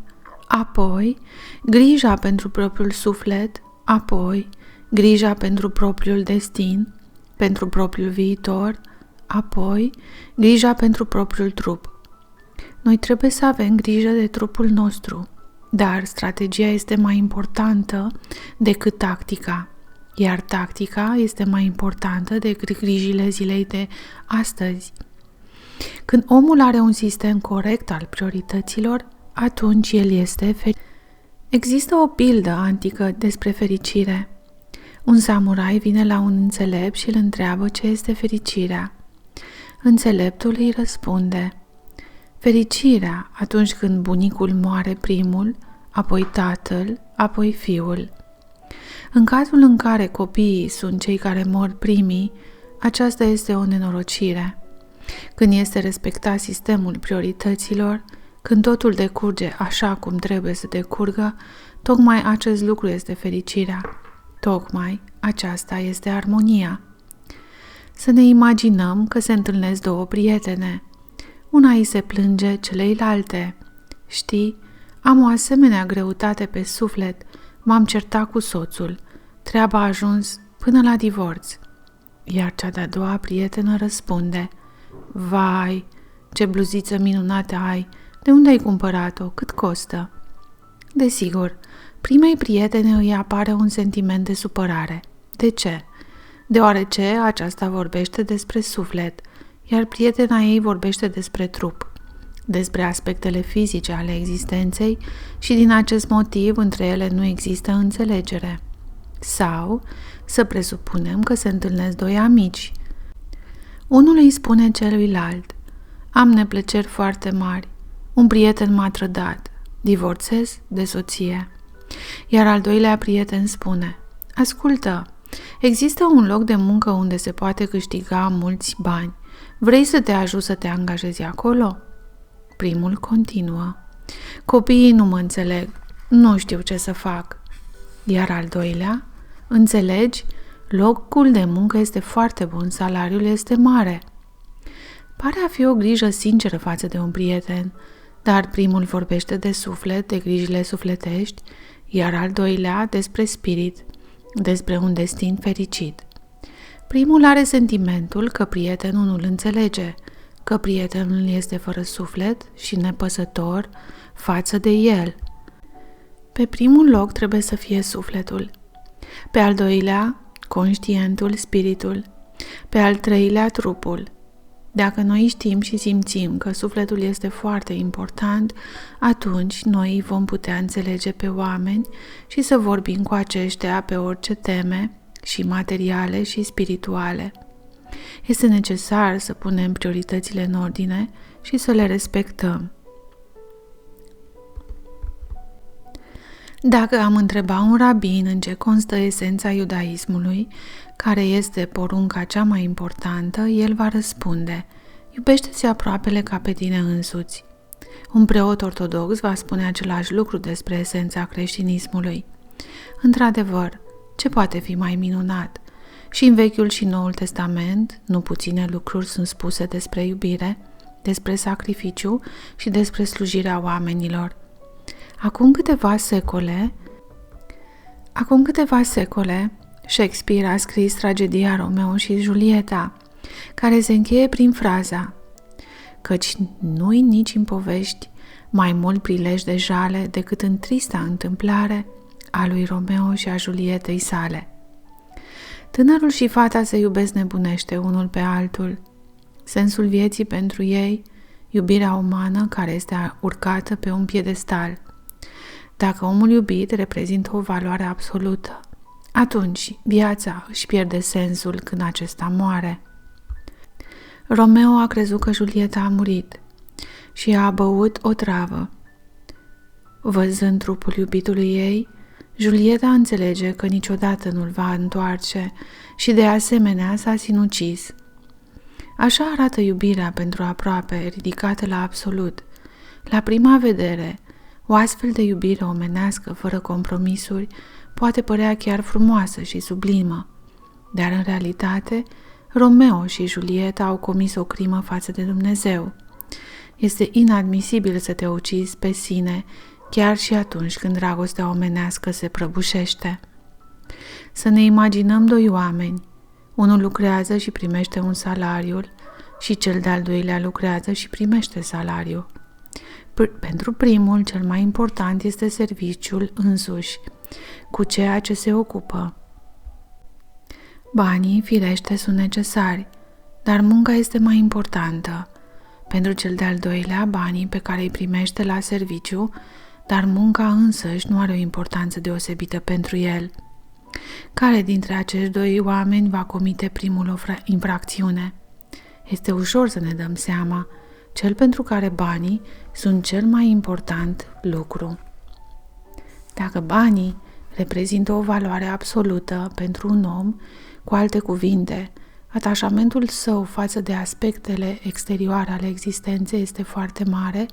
apoi grija pentru propriul suflet, apoi grija pentru propriul destin, pentru propriul viitor, apoi grija pentru propriul trup. Noi trebuie să avem grijă de trupul nostru, dar strategia este mai importantă decât tactica, iar tactica este mai importantă decât grijile zilei de astăzi. Când omul are un sistem corect al priorităților, atunci el este fericit. Există o pildă antică despre fericire. Un samurai vine la un înțelept și îl întreabă ce este fericirea. Înțeleptul îi răspunde: fericirea atunci când bunicul moare primul, apoi tatăl, apoi fiul. În cazul în care copiii sunt cei care mor primii, aceasta este o nenorocire. Când este respectat sistemul priorităților, când totul decurge așa cum trebuie să decurgă, tocmai acest lucru este fericirea. Tocmai aceasta este armonia. Să ne imaginăm că se întâlnesc două prietene. Una îi se plânge celeilalte: știi, am o asemenea greutate pe suflet, m-am certat cu soțul, treaba a ajuns până la divorț. Iar cea de-a doua prietenă răspunde: vai, ce bluziță minunată ai, de unde ai cumpărat-o, cât costă? Desigur, primei prietene îi apare un sentiment de supărare. De ce? Deoarece aceasta vorbește despre suflet, iar prietena ei vorbește despre trup, despre aspectele fizice ale existenței și din acest motiv între ele nu există înțelegere. Sau să presupunem că se întâlnesc doi amici. Unul îi spune celuilalt: am neplăceri foarte mari, un prieten m-a trădat, divorțez de soție. Iar al doilea prieten spune: ascultă, există un loc de muncă unde se poate câștiga mulți bani. Vrei să te ajut să te angajezi acolo? Primul continuă: copiii nu mă înțeleg, nu știu ce să fac. Iar al doilea: înțelegi? Locul de muncă este foarte bun, salariul este mare. Pare a fi o grijă sinceră față de un prieten, dar primul vorbește de suflet, de grijile sufletești, iar al doilea despre spirit, despre un destin fericit. Primul are sentimentul că prietenul nu-l înțelege, că prietenul este fără suflet și nepăsător față de el. Pe primul loc trebuie să fie sufletul, pe al doilea conștientul, spiritul, pe al treilea trupul. Dacă noi știm și simțim că sufletul este foarte important, atunci noi vom putea înțelege pe oameni și să vorbim cu aceștia pe orice teme, și materiale și spirituale. Este necesar să punem prioritățile în ordine și să le respectăm. Dacă am întreba un rabin în ce constă esența iudaismului, care este porunca cea mai importantă, el va răspunde: iubește-ți aproapele ca pe tine însuți. Un preot ortodox va spune același lucru despre esența creștinismului. Într-adevăr, ce poate fi mai minunat? Și în Vechiul și Noul Testament, nu puține lucruri sunt spuse despre iubire, despre sacrificiu și despre slujirea oamenilor. Acum câteva secole, Shakespeare a scris tragedia Romeo și Julieta, care se încheie prin fraza: căci nu-i nici în povești mai mult prilej de jale decât în trista întâmplare a lui Romeo și a Julietei sale. Tânărul și fata se iubesc nebunește unul pe altul. Sensul vieții pentru ei, iubirea umană care este urcată pe un piedestal. Dacă omul iubit reprezintă o valoare absolută, atunci viața își pierde sensul când acesta moare. Romeo a crezut că Julieta a murit și a băut o travă. Văzând trupul iubitului ei, Julieta înțelege că niciodată nu-l va întoarce și de asemenea s-a sinucis. Așa arată iubirea pentru aproape, ridicată la absolut. La prima vedere, o astfel de iubire omenească, fără compromisuri, poate părea chiar frumoasă și sublimă. Dar în realitate, Romeo și Julieta au comis o crimă față de Dumnezeu. Este inadmisibil să te ucizi pe sine, chiar și atunci când dragostea omenească se prăbușește. Să ne imaginăm doi oameni. Unul lucrează și primește un salariu și cel de-al doilea lucrează și primește salariu. Pentru primul, cel mai important este serviciul însuși, cu ceea ce se ocupă. Banii, firește, sunt necesari, dar munca este mai importantă. Pentru cel de-al doilea, banii pe care îi primește la serviciu, dar munca însăși nu are o importanță deosebită pentru el. Care dintre acești doi oameni va comite primul o infracțiune? Este ușor să ne dăm seama, cel pentru care banii sunt cel mai important lucru. Dacă banii reprezintă o valoare absolută pentru un om, cu alte cuvinte, atașamentul său față de aspectele exterioare ale existenței este foarte mare,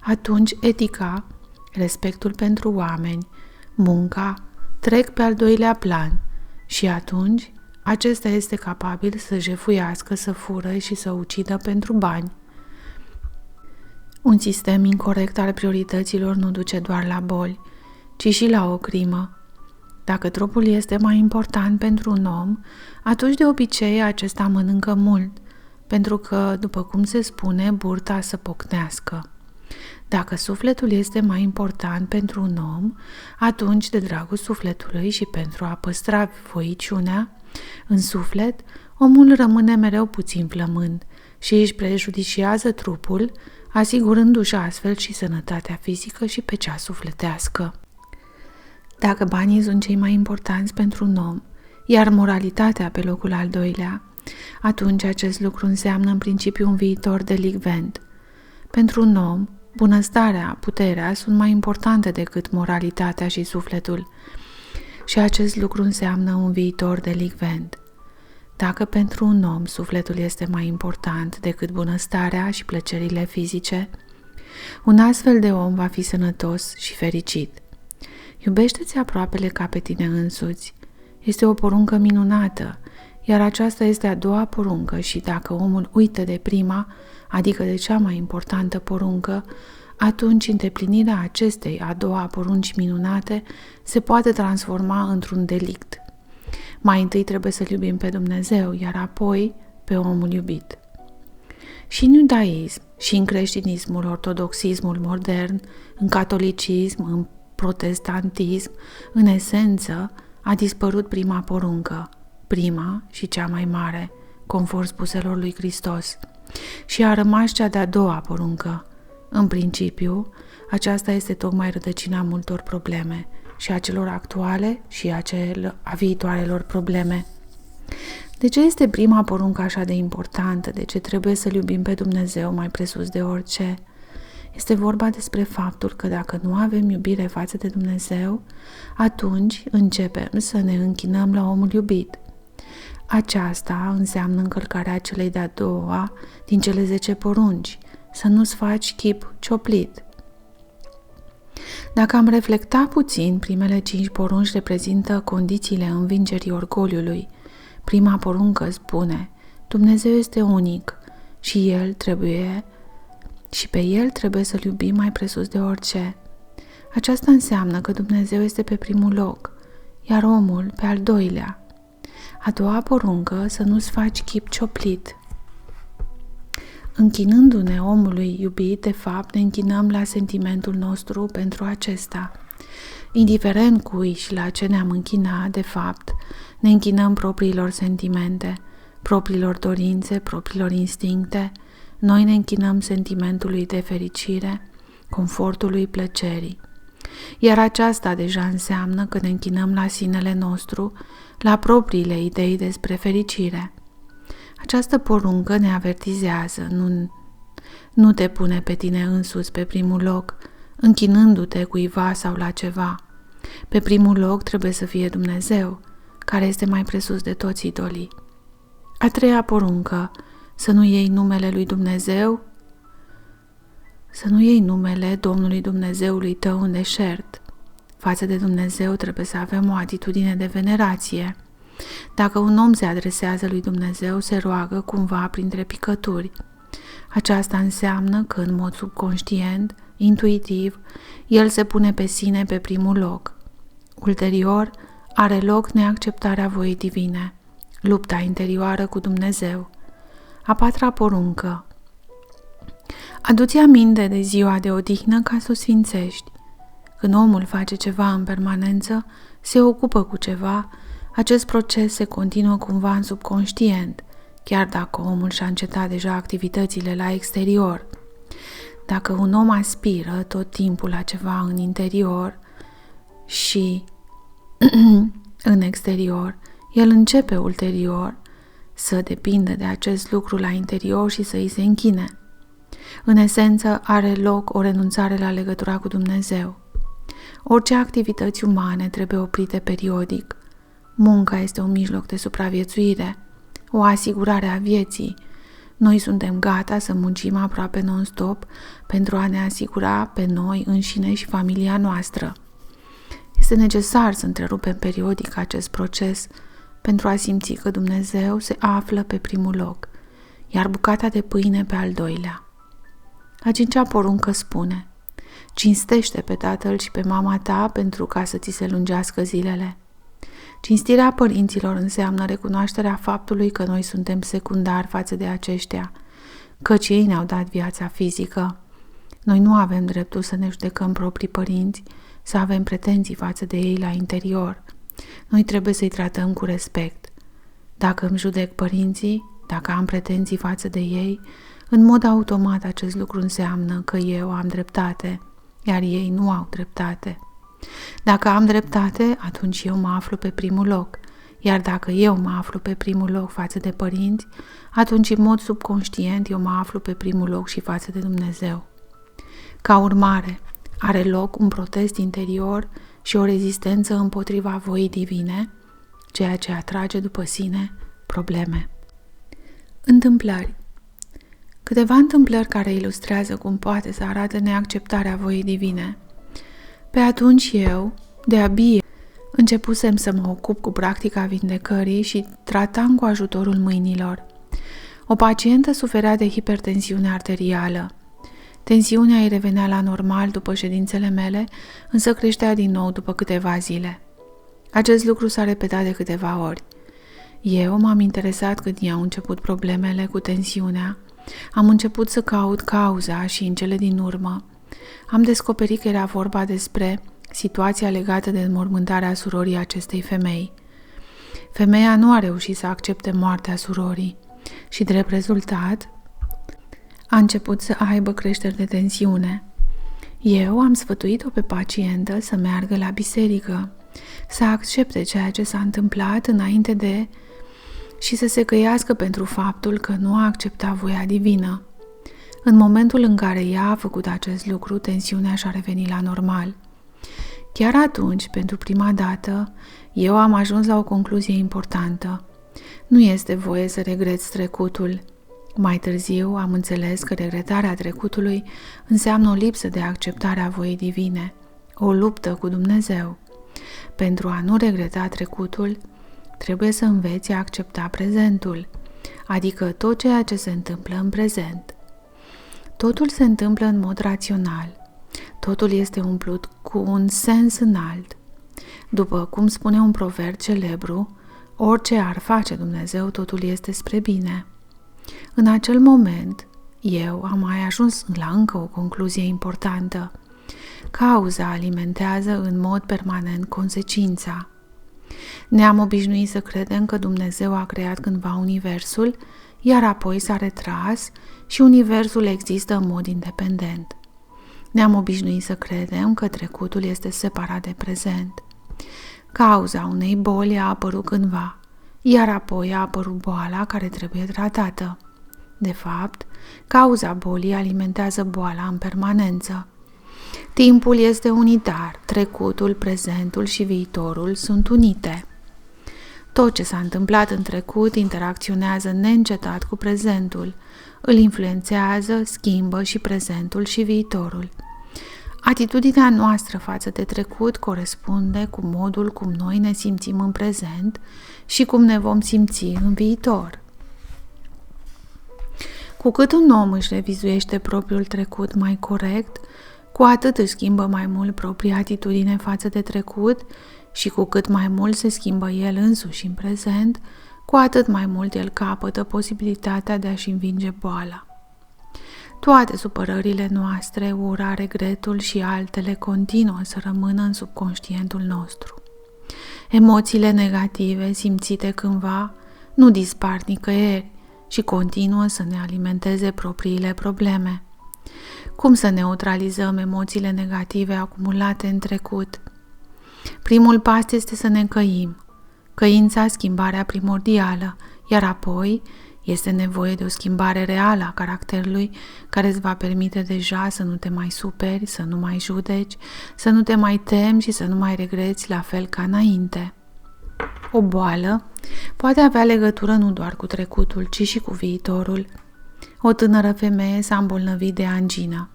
atunci etica, respectul pentru oameni, munca, trec pe al doilea plan și atunci acesta este capabil să jefuiască, să fură și să ucidă pentru bani. Un sistem incorect al priorităților nu duce doar la boli, ci și la o crimă. Dacă trupul este mai important pentru un om, atunci de obicei acesta mănâncă mult, pentru că, după cum se spune, burta să pocnească. Dacă sufletul este mai important pentru un om, atunci, de dragul sufletului și pentru a păstra voiciunea în suflet, omul rămâne mereu puțin flămând și își prejudiciază trupul, asigurându-și astfel și sănătatea fizică și pe cea sufletească. Dacă banii sunt cei mai importanți pentru un om, iar moralitatea pe locul al doilea, atunci acest lucru înseamnă în principiu un viitor delicvent. Pentru un om, bunăstarea, puterea sunt mai importante decât moralitatea și sufletul și acest lucru înseamnă un viitor delicvent. Dacă pentru un om sufletul este mai important decât bunăstarea și plăcerile fizice, un astfel de om va fi sănătos și fericit. Iubește-ți aproapele ca pe tine însuți. Este o poruncă minunată, iar aceasta este a doua poruncă și dacă omul uită de prima, adică de cea mai importantă poruncă, atunci îndeplinirea acestei a doua porunci minunate se poate transforma într-un delict. Mai întâi trebuie să-L iubim pe Dumnezeu, iar apoi pe omul iubit. Și în iudaism, și în creștinismul, ortodoxismul modern, în catolicism, în protestantism, în esență, a dispărut prima poruncă, prima și cea mai mare, conform spuselor lui Hristos, și a rămas cea de-a doua poruncă. În principiu, aceasta este tocmai rădăcina multor probleme, și a celor actuale și a viitoarelor probleme. De ce este prima poruncă așa de importantă? De ce trebuie să-L iubim pe Dumnezeu mai presus de orice? Este vorba despre faptul că dacă nu avem iubire față de Dumnezeu, atunci începem să ne închinăm la omul iubit. Aceasta înseamnă încălcarea celei de-a doua din cele 10 porunci, să nu-ți faci chip cioplit. Dacă am reflectat puțin, primele 5 porunci reprezintă condițiile învingerii orgoliului. Prima poruncă spune: Dumnezeu este unic și pe El trebuie să-L iubim mai presus de orice. Aceasta înseamnă că Dumnezeu este pe primul loc, iar omul pe al doilea. A doua poruncă, să nu-ți faci chip cioplit. Închinându-ne omului iubit, de fapt, ne închinăm la sentimentul nostru pentru acesta. Indiferent cui și la ce ne-am închinat, de fapt, ne închinăm propriilor sentimente, propriilor dorințe, propriilor instincte. Noi ne închinăm sentimentului de fericire, confortului, plăcerii. Iar aceasta deja înseamnă că ne închinăm la sinele nostru, la propriile idei despre fericire. Această poruncă ne avertizează, nu te pune pe tine însuți pe primul loc, închinându-te cuiva sau la ceva. Pe primul loc trebuie să fie Dumnezeu, care este mai presus de toți idolii. A treia poruncă, să nu iei numele lui Dumnezeu, să nu iei numele Domnului Dumnezeului tău în deșert. Față de Dumnezeu trebuie să avem o atitudine de venerație. Dacă un om se adresează lui Dumnezeu, se roagă cumva printre picături. Aceasta înseamnă că în mod subconștient, intuitiv, el se pune pe sine pe primul loc. Ulterior, are loc neacceptarea voii divine, lupta interioară cu Dumnezeu. A patra poruncă: adu-ți aminte de ziua de odihnă ca să o sfințești. Când omul face ceva în permanență, se ocupă cu ceva, acest proces se continuă cumva în subconștient, chiar dacă omul și-a încetat deja activitățile la exterior. Dacă un om aspiră tot timpul la ceva în interior și în exterior, el începe ulterior să depindă de acest lucru la interior și să îi se închine. În esență, are loc o renunțare la legătura cu Dumnezeu. Orice activități umane trebuie oprite periodic. Munca este un mijloc de supraviețuire, o asigurare a vieții. Noi suntem gata să muncim aproape non-stop pentru a ne asigura pe noi înșine și familia noastră. Este necesar să întrerupem periodic acest proces pentru a simți că Dumnezeu se află pe primul loc, iar bucata de pâine pe al doilea. A cincea poruncă spune: cinstește pe tatăl și pe mama ta pentru ca să ți se lungească zilele. Cinstirea părinților înseamnă recunoașterea faptului că noi suntem secundari față de aceștia, căci ei ne-au dat viața fizică. Noi nu avem dreptul să ne judecăm proprii părinți, să avem pretenții față de ei la interior. Noi trebuie să-i tratăm cu respect. Dacă îmi judec părinții, dacă am pretenții față de ei, în mod automat acest lucru înseamnă că eu am dreptate, iar ei nu au dreptate. Dacă am dreptate, atunci eu mă aflu pe primul loc, iar dacă eu mă aflu pe primul loc față de părinți, atunci în mod subconștient eu mă aflu pe primul loc și față de Dumnezeu. Ca urmare, are loc un protest interior și o rezistență împotriva voii divine, ceea ce atrage după sine probleme. Întâmplări. Câteva întâmplări care ilustrează cum poate să arate neacceptarea voii divine. Pe atunci eu, de-abia, începusem să mă ocup cu practica vindecării și tratam cu ajutorul mâinilor. O pacientă suferea de hipertensiune arterială. Tensiunea îi revenea la normal după ședințele mele, însă creștea din nou după câteva zile. Acest lucru s-a repetat de câteva ori. Eu m-am interesat când i-au început problemele cu tensiunea. Am început să caut cauza și în cele din urmă am descoperit că era vorba despre situația legată de înmormântarea surorii acestei femei. Femeia nu a reușit să accepte moartea surorii și, drept rezultat, a început să aibă creșteri de tensiune. Eu am sfătuit-o pe pacientă să meargă la biserică, să accepte ceea ce s-a întâmplat înainte de și să se căiască pentru faptul că nu a acceptat voia divină. În momentul în care ea a făcut acest lucru, tensiunea și-a revenit la normal. Chiar atunci, pentru prima dată, eu am ajuns la o concluzie importantă. Nu este voie să regreți trecutul. Mai târziu am înțeles că regretarea trecutului înseamnă o lipsă de acceptare a voii divine, o luptă cu Dumnezeu. Pentru a nu regreta trecutul, trebuie să înveți a accepta prezentul, adică tot ceea ce se întâmplă în prezent. Totul se întâmplă în mod rațional. Totul este umplut cu un sens înalt. După cum spune un proverb celebru, orice ar face Dumnezeu, totul este spre bine. În acel moment, eu am mai ajuns la încă o concluzie importantă. Cauza alimentează în mod permanent consecința. Ne-am obișnuit să credem că Dumnezeu a creat cândva universul, iar apoi s-a retras și universul există în mod independent. Ne-am obișnuit să credem că trecutul este separat de prezent. Cauza unei boli a apărut cândva, iar apoi a apărut boala care trebuie tratată. De fapt, cauza bolii alimentează boala în permanență. Timpul este unitar, trecutul, prezentul și viitorul sunt unite. Tot ce s-a întâmplat în trecut interacționează neîncetat cu prezentul, îl influențează, schimbă și prezentul și viitorul. Atitudinea noastră față de trecut corespunde cu modul cum noi ne simțim în prezent și cum ne vom simți în viitor. Cu cât un om își revizuiește propriul trecut mai corect, cu atât își schimbă mai mult propria atitudine față de trecut și cu cât mai mult se schimbă el însuși în prezent, cu atât mai mult el capătă posibilitatea de a-și învinge boala. Toate supărările noastre, ura, regretul și altele continuă să rămână în subconștientul nostru. Emoțiile negative simțite cândva nu dispar nicăieri și continuă să ne alimenteze propriile probleme. Cum să neutralizăm emoțiile negative acumulate în trecut? Primul pas este să ne căim. Căința, schimbarea primordială, iar apoi este nevoie de o schimbare reală a caracterului care îți va permite deja să nu te mai superi, să nu mai judeci, să nu te mai temi și să nu mai regreți la fel ca înainte. O boală poate avea legătură nu doar cu trecutul, ci și cu viitorul. O tânără femeie s-a îmbolnăvit de angină.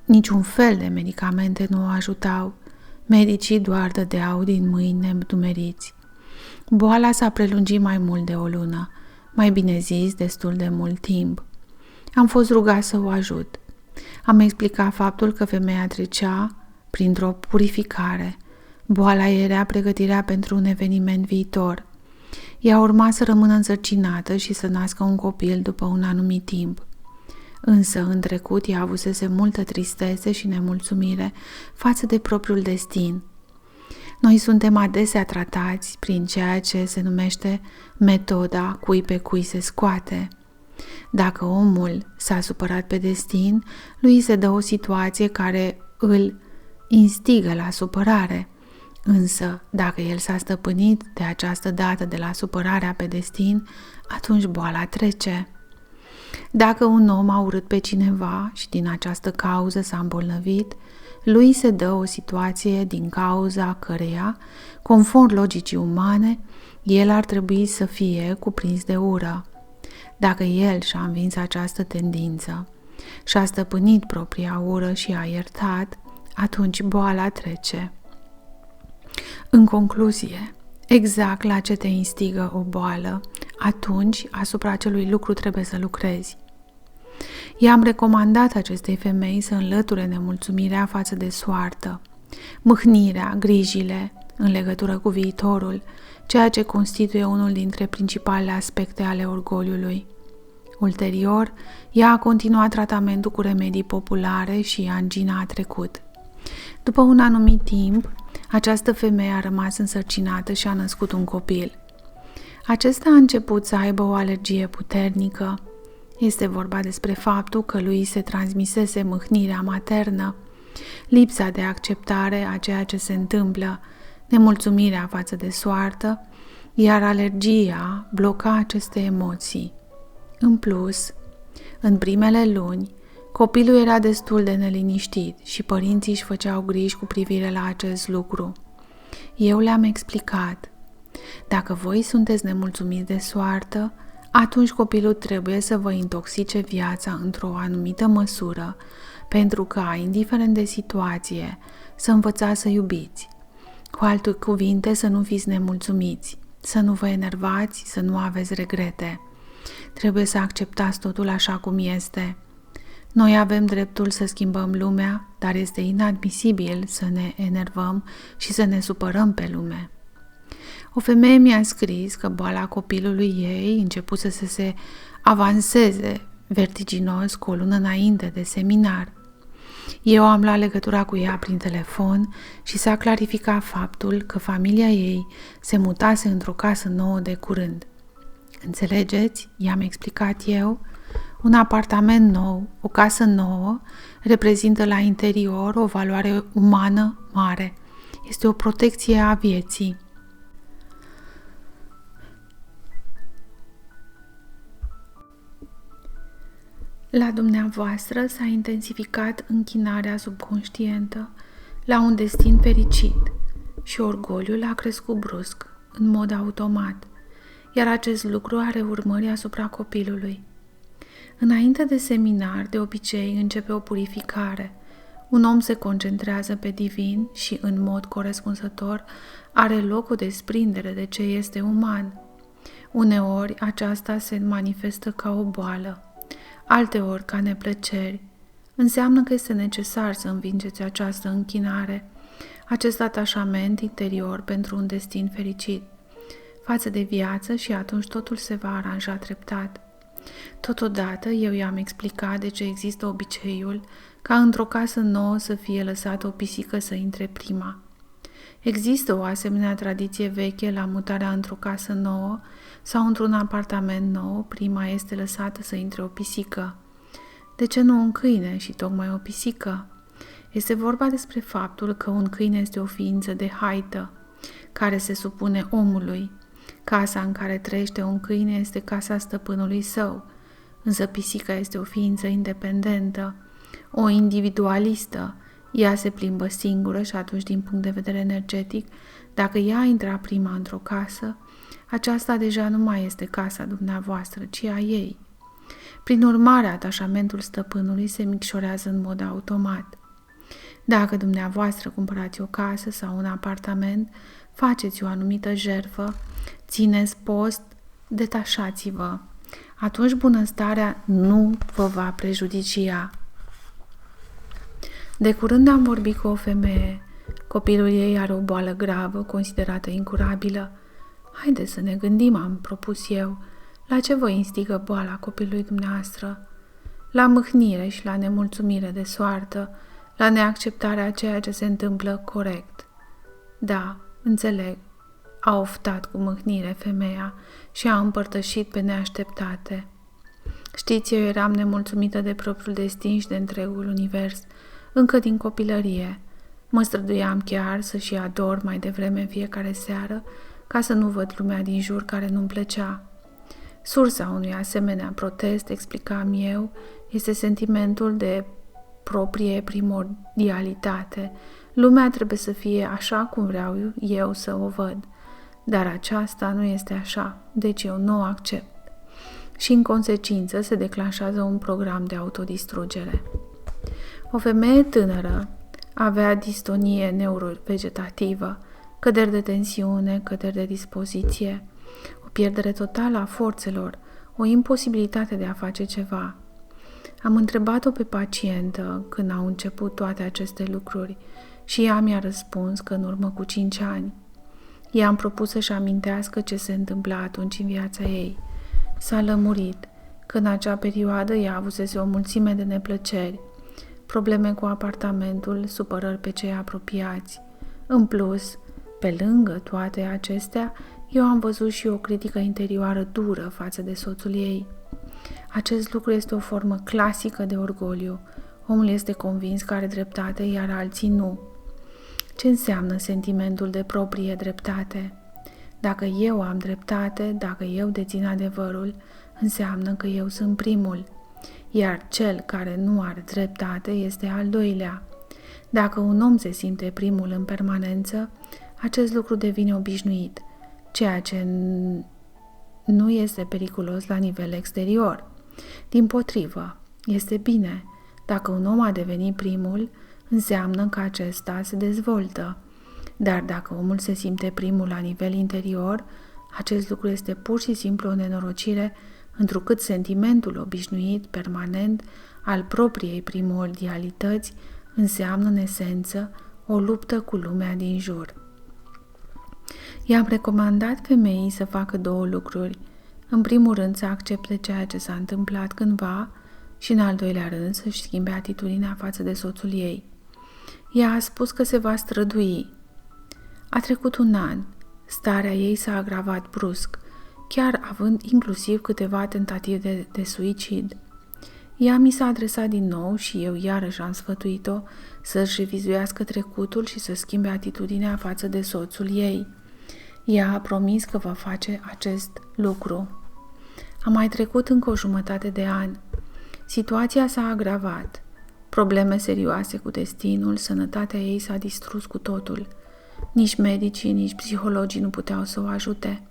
Niciun fel de medicamente nu o ajutau. Medicii doar dădeau din mâini nedumeriți. Boala s-a prelungit mai mult de o lună, mai bine zis, destul de mult timp. Am fost rugat să o ajut. Am explicat faptul că femeia trecea printr-o purificare. Boala era pregătirea pentru un eveniment viitor. Ea urma să rămână însărcinată și să nască un copil după un anumit timp. Însă, în trecut, ea avusese multă tristețe și nemulțumire față de propriul destin. Noi suntem adesea tratați prin ceea ce se numește metoda cui pe cui se scoate. Dacă omul s-a supărat pe destin, lui se dă o situație care îl instigă la supărare. Însă, dacă el s-a stăpânit de această dată de la supărarea pe destin, atunci boala trece. Dacă un om a urât pe cineva și din această cauză s-a îmbolnăvit, lui se dă o situație din cauza căreia, conform logicii umane, el ar trebui să fie cuprins de ură. Dacă el și-a învins această tendință, și-a stăpânit propria ură și a iertat, atunci boala trece. În concluzie, exact la ce te instigă o boală, atunci asupra acelui lucru trebuie să lucrezi. I-am recomandat acestei femei să înlăture nemulțumirea față de soartă, mâhnirea, grijile în legătură cu viitorul, ceea ce constituie unul dintre principalele aspecte ale orgoliului. Ulterior, ea a continuat tratamentul cu remedii populare și angina a trecut. După un anumit timp, această femeie a rămas însărcinată și a născut un copil. Acesta a început să aibă o alergie puternică. Este vorba despre faptul că lui se transmisese mâhnirea maternă, lipsa de acceptare a ceea ce se întâmplă, nemulțumirea față de soartă, iar alergia bloca aceste emoții. În plus, în primele luni, copilul era destul de neliniștit și părinții își făceau griji cu privire la acest lucru. Eu le-am explicat: dacă voi sunteți nemulțumiți de soartă, atunci copilul trebuie să vă intoxice viața într-o anumită măsură, pentru ca, indiferent de situație, să învățați să iubiți. Cu alte cuvinte, să nu fiți nemulțumiți, să nu vă enervați, să nu aveți regrete. Trebuie să acceptați totul așa cum este. Noi avem dreptul să schimbăm lumea, dar este inadmisibil să ne enervăm și să ne supărăm pe lume. O femeie mi-a scris că boala copilului ei începuse să se avanseze vertiginos cu o lună înainte de seminar. Eu am luat legătura cu ea prin telefon și s-a clarificat faptul că familia ei se mutase într-o casă nouă de curând. Înțelegeți? I-am explicat eu. Un apartament nou, o casă nouă, reprezintă la interior o valoare umană mare. Este o protecție a vieții. La dumneavoastră s-a intensificat închinarea subconștientă la un destin fericit și orgoliul a crescut brusc, în mod automat, iar acest lucru are urmări asupra copilului. Înainte de seminar, de obicei, începe o purificare. Un om se concentrează pe divin și, în mod corespunzător, are loc o desprindere de ce este uman. Uneori, aceasta se manifestă ca o boală, alteori ca neplăceri. Înseamnă că este necesar să învingeți această închinare, acest atașament interior pentru un destin fericit față de viață și atunci totul se va aranja treptat. Totodată, eu i-am explicat de ce există obiceiul ca într-o casă nouă să fie lăsată o pisică să intre prima. Există o asemenea tradiție veche la mutarea într-o casă nouă sau într-un apartament nou, prima este lăsată să intre o pisică. De ce nu un câine și tocmai o pisică? Este vorba despre faptul că un câine este o ființă de haită, care se supune omului. Casa în care trăiește un câine este casa stăpânului său, însă pisica este o ființă independentă, o individualistă. Ea se plimbă singură și atunci, din punct de vedere energetic, dacă ea intra prima într-o casă, aceasta deja nu mai este casa dumneavoastră, ci a ei. Prin urmare, atașamentul stăpânului se micșorează în mod automat. Dacă dumneavoastră cumpărați o casă sau un apartament, faceți o anumită jertfă, țineți post, detașați-vă. Atunci bunăstarea nu vă va prejudicia. De curând am vorbit cu o femeie. Copilul ei are o boală gravă, considerată incurabilă. Haideți să ne gândim, am propus eu, la ce vă instigă boala copilului dumneavoastră? La mâhnire și la nemulțumire de soartă, la neacceptarea a ceea ce se întâmplă corect. Da, înțeleg, a oftat cu mâhnire femeia și a împărtășit pe neașteptate. Știți, eu eram nemulțumită de propriul destin și de întregul univers, încă din copilărie. Mă străduiam chiar să-și ador mai devreme fiecare seară, ca să nu văd lumea din jur care nu-mi plăcea. Sursa unui asemenea protest, explicam eu, este sentimentul de proprie primordialitate. Lumea trebuie să fie așa cum vreau eu să o văd, dar aceasta nu este așa, deci eu nu o accept. Și în consecință se declanșează un program de autodistrugere. O femeie tânără avea distonie neurovegetativă, căderi de tensiune, căderi de dispoziție, o pierdere totală a forțelor, o imposibilitate de a face ceva. Am întrebat-o pe pacientă când au început toate aceste lucruri și ea mi-a răspuns că în urmă cu 5 ani. I-am propus să-și amintească ce se întâmpla atunci în viața ei. S-a lămurit că în acea perioadă ea avusese o mulțime de neplăceri, probleme cu apartamentul, supărări pe cei apropiați. În plus, pe lângă toate acestea, eu am văzut și o critică interioară dură față de soțul ei. Acest lucru este o formă clasică de orgoliu. Omul este convins că are dreptate, iar alții nu. Ce înseamnă sentimentul de proprie dreptate? Dacă eu am dreptate, dacă eu dețin adevărul, înseamnă că eu sunt primul, iar cel care nu are dreptate este al doilea. Dacă un om se simte primul în permanență, acest lucru devine obișnuit, ceea ce nu este periculos la nivel exterior. Dimpotrivă, este bine. Dacă un om a devenit primul, înseamnă că acesta se dezvoltă. Dar dacă omul se simte primul la nivel interior, acest lucru este pur și simplu o nenorocire, întrucât sentimentul obișnuit, permanent, al propriei primordialități înseamnă în esență o luptă cu lumea din jur. I-am recomandat femeii să facă două lucruri. În primul rând să accepte ceea ce s-a întâmplat cândva și în al doilea rând să-și schimbe atitudinea față de soțul ei. Ea a spus că se va strădui. A trecut un an. Starea ei s-a agravat brusc, chiar având inclusiv câteva tentative de suicid. Ea mi s-a adresat din nou și eu iarăși am sfătuit-o să-și revizuiască trecutul și să schimbe atitudinea față de soțul ei. Ea a promis că va face acest lucru. A mai trecut încă o jumătate de an. Situația s-a agravat. Probleme serioase cu destinul, sănătatea ei s-a distrus cu totul. Nici medicii, nici psihologii nu puteau să o ajute.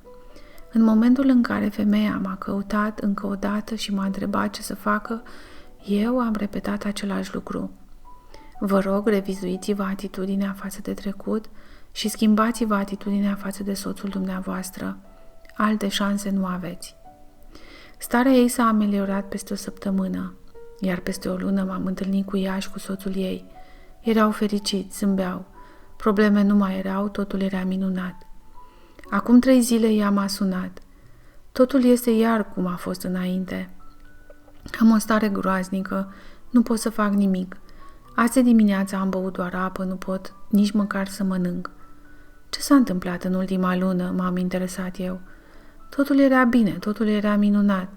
În momentul în care femeia m-a căutat încă o dată și m-a întrebat ce să facă, eu am repetat același lucru. Vă rog, revizuiți-vă atitudinea față de trecut și schimbați-vă atitudinea față de soțul dumneavoastră. Alte șanse nu aveți. Starea ei s-a ameliorat peste o săptămână, iar peste o lună m-am întâlnit cu ea și cu soțul ei. Erau fericiți, zâmbeau. Probleme nu mai erau, totul era minunat. Acum 3 zile ea m-a sunat. Totul este iar cum a fost înainte. Am o stare groaznică, nu pot să fac nimic. Azi dimineața am băut doar apă, nu pot nici măcar să mănânc. Ce s-a întâmplat în ultima lună, m-am interesat eu. Totul era bine, totul era minunat.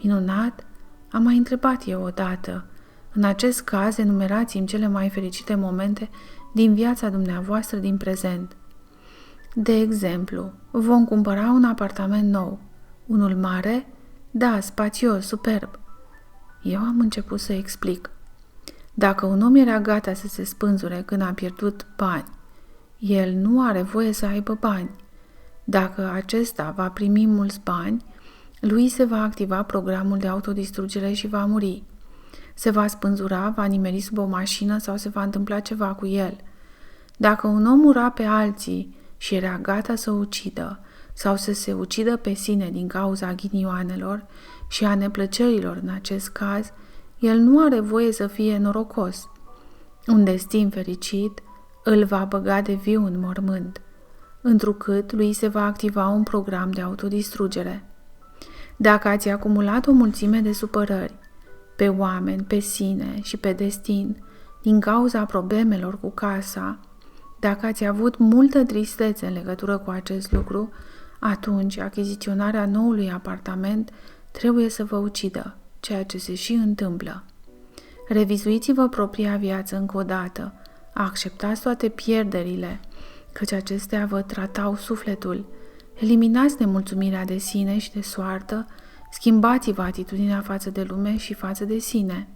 Minunat? Am mai întrebat eu odată. În acest caz, enumerați-mi cele mai fericite momente din viața dumneavoastră din prezent. De exemplu, vom cumpăra un apartament nou. Unul mare? Da, spațios, superb. Eu am început să explic. Dacă un om era gata să se spânzure când a pierdut bani, el nu are voie să aibă bani. Dacă acesta va primi mulți bani, lui se va activa programul de autodistrugere și va muri. Se va spânzura, va nimeri sub o mașină sau se va întâmpla ceva cu el. Dacă un om ura pe alții și era gata să o ucidă sau să se ucidă pe sine din cauza ghinioanelor și a neplăcerilor în acest caz, el nu are voie să fie norocos. Un destin fericit îl va băga de viu în mormânt, întrucât lui se va activa un program de autodistrugere. Dacă ați acumulat o mulțime de supărări pe oameni, pe sine și pe destin din cauza problemelor cu casa, dacă ați avut multă tristețe în legătură cu acest lucru, atunci achiziționarea noului apartament trebuie să vă ucidă, ceea ce se și întâmplă. Revizuiți-vă propria viață încă o dată, acceptați toate pierderile, căci acestea vă tratau sufletul, eliminați nemulțumirea de sine și de soartă, schimbați-vă atitudinea față de lume și față de sine.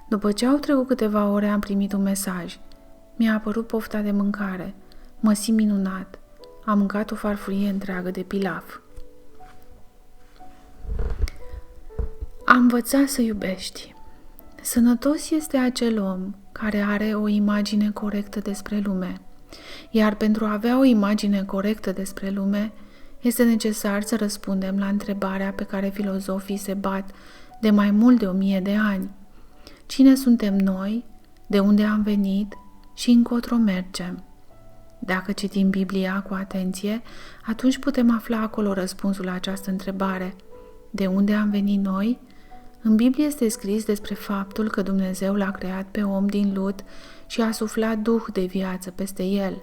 După ce au trecut câteva ore, am primit un mesaj. Mi-a apărut pofta de mâncare. Mă simt minunat. Am mâncat o farfurie întreagă de pilaf. A învăța să iubești. Sănătos este acel om care are o imagine corectă despre lume. Iar pentru a avea o imagine corectă despre lume, este necesar să răspundem la întrebarea pe care filozofii se bat de mai mult de 1000 de ani. Cine suntem noi? De unde am venit? Și încotro mergem? Dacă citim Biblia cu atenție, atunci putem afla acolo răspunsul la această întrebare. De unde am venit noi? În Biblie este scris despre faptul că Dumnezeu l-a creat pe om din lut și a suflat duh de viață peste el.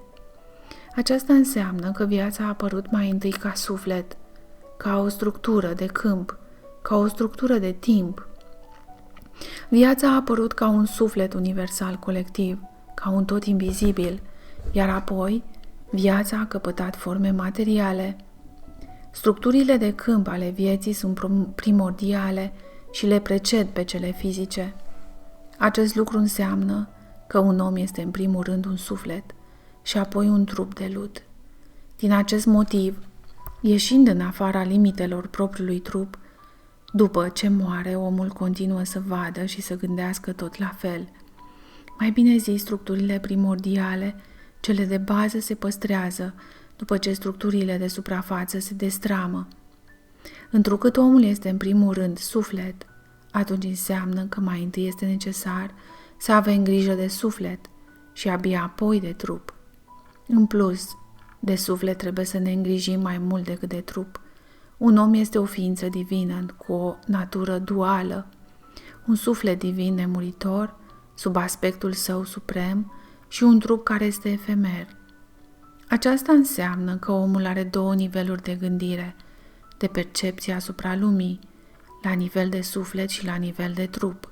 Aceasta înseamnă că viața a apărut mai întâi ca suflet, ca o structură de câmp, ca o structură de timp. Viața a apărut ca un suflet universal colectiv, ca un tot invizibil, iar apoi viața a căpătat forme materiale. Structurile de câmp ale vieții sunt primordiale și le preced pe cele fizice. Acest lucru înseamnă că un om este în primul rând un suflet și apoi un trup de lut. Din acest motiv, Ieșind în afara limitelor propriului trup, după ce moare, omul continuă să vadă și să gândească tot la fel. Mai bine zis, structurile primordiale, cele de bază, se păstrează, după ce structurile de suprafață se destramă. Întrucât omul este în primul rând suflet, atunci înseamnă că mai întâi este necesar să avem grijă de suflet și abia apoi de trup. În plus, de suflet trebuie să ne îngrijim mai mult decât de trup. Un om este o ființă divină cu o natură duală, un suflet divin nemuritor, sub aspectul său suprem, și un trup care este efemer. Aceasta înseamnă că omul are două niveluri de gândire, de percepție asupra lumii, la nivel de suflet și la nivel de trup.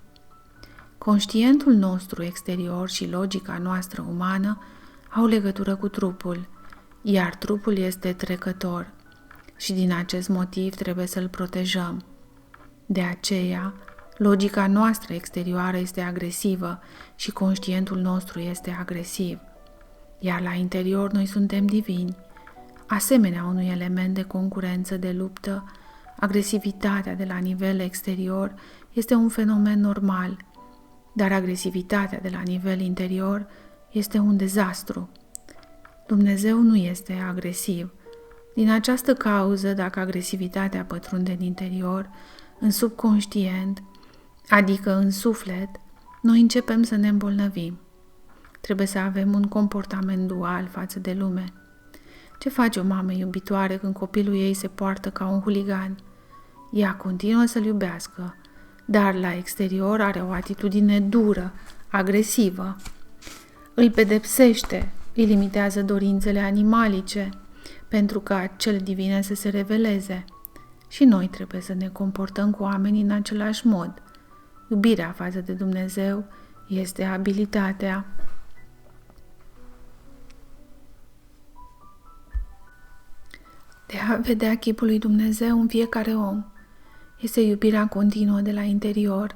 Conștientul nostru exterior și logica noastră umană au legătură cu trupul, iar trupul este trecător și din acest motiv trebuie să-l protejăm. De aceea, logica noastră exterioară este agresivă și conștientul nostru este agresiv, iar la interior noi suntem divini. Asemenea unui element de concurență, de luptă, agresivitatea de la nivel exterior este un fenomen normal, dar agresivitatea de la nivel interior este un dezastru. Dumnezeu nu este agresiv. Din această cauză, dacă agresivitatea pătrunde în interior, în subconștient, adică în suflet, noi începem să ne îmbolnăvim. Trebuie să avem un comportament dual față de lume. Ce face o mamă iubitoare când copilul ei se poartă ca un huligan? Ea continuă să-l iubească, dar la exterior are o atitudine dură, agresivă. Îl pedepsește, îi limitează dorințele animalice, pentru ca cele divine să se reveleze. Și noi trebuie să ne comportăm cu oamenii în același mod. Iubirea față de Dumnezeu este abilitatea de a vedea chipul lui Dumnezeu în fiecare om. Este iubirea continuă de la interior,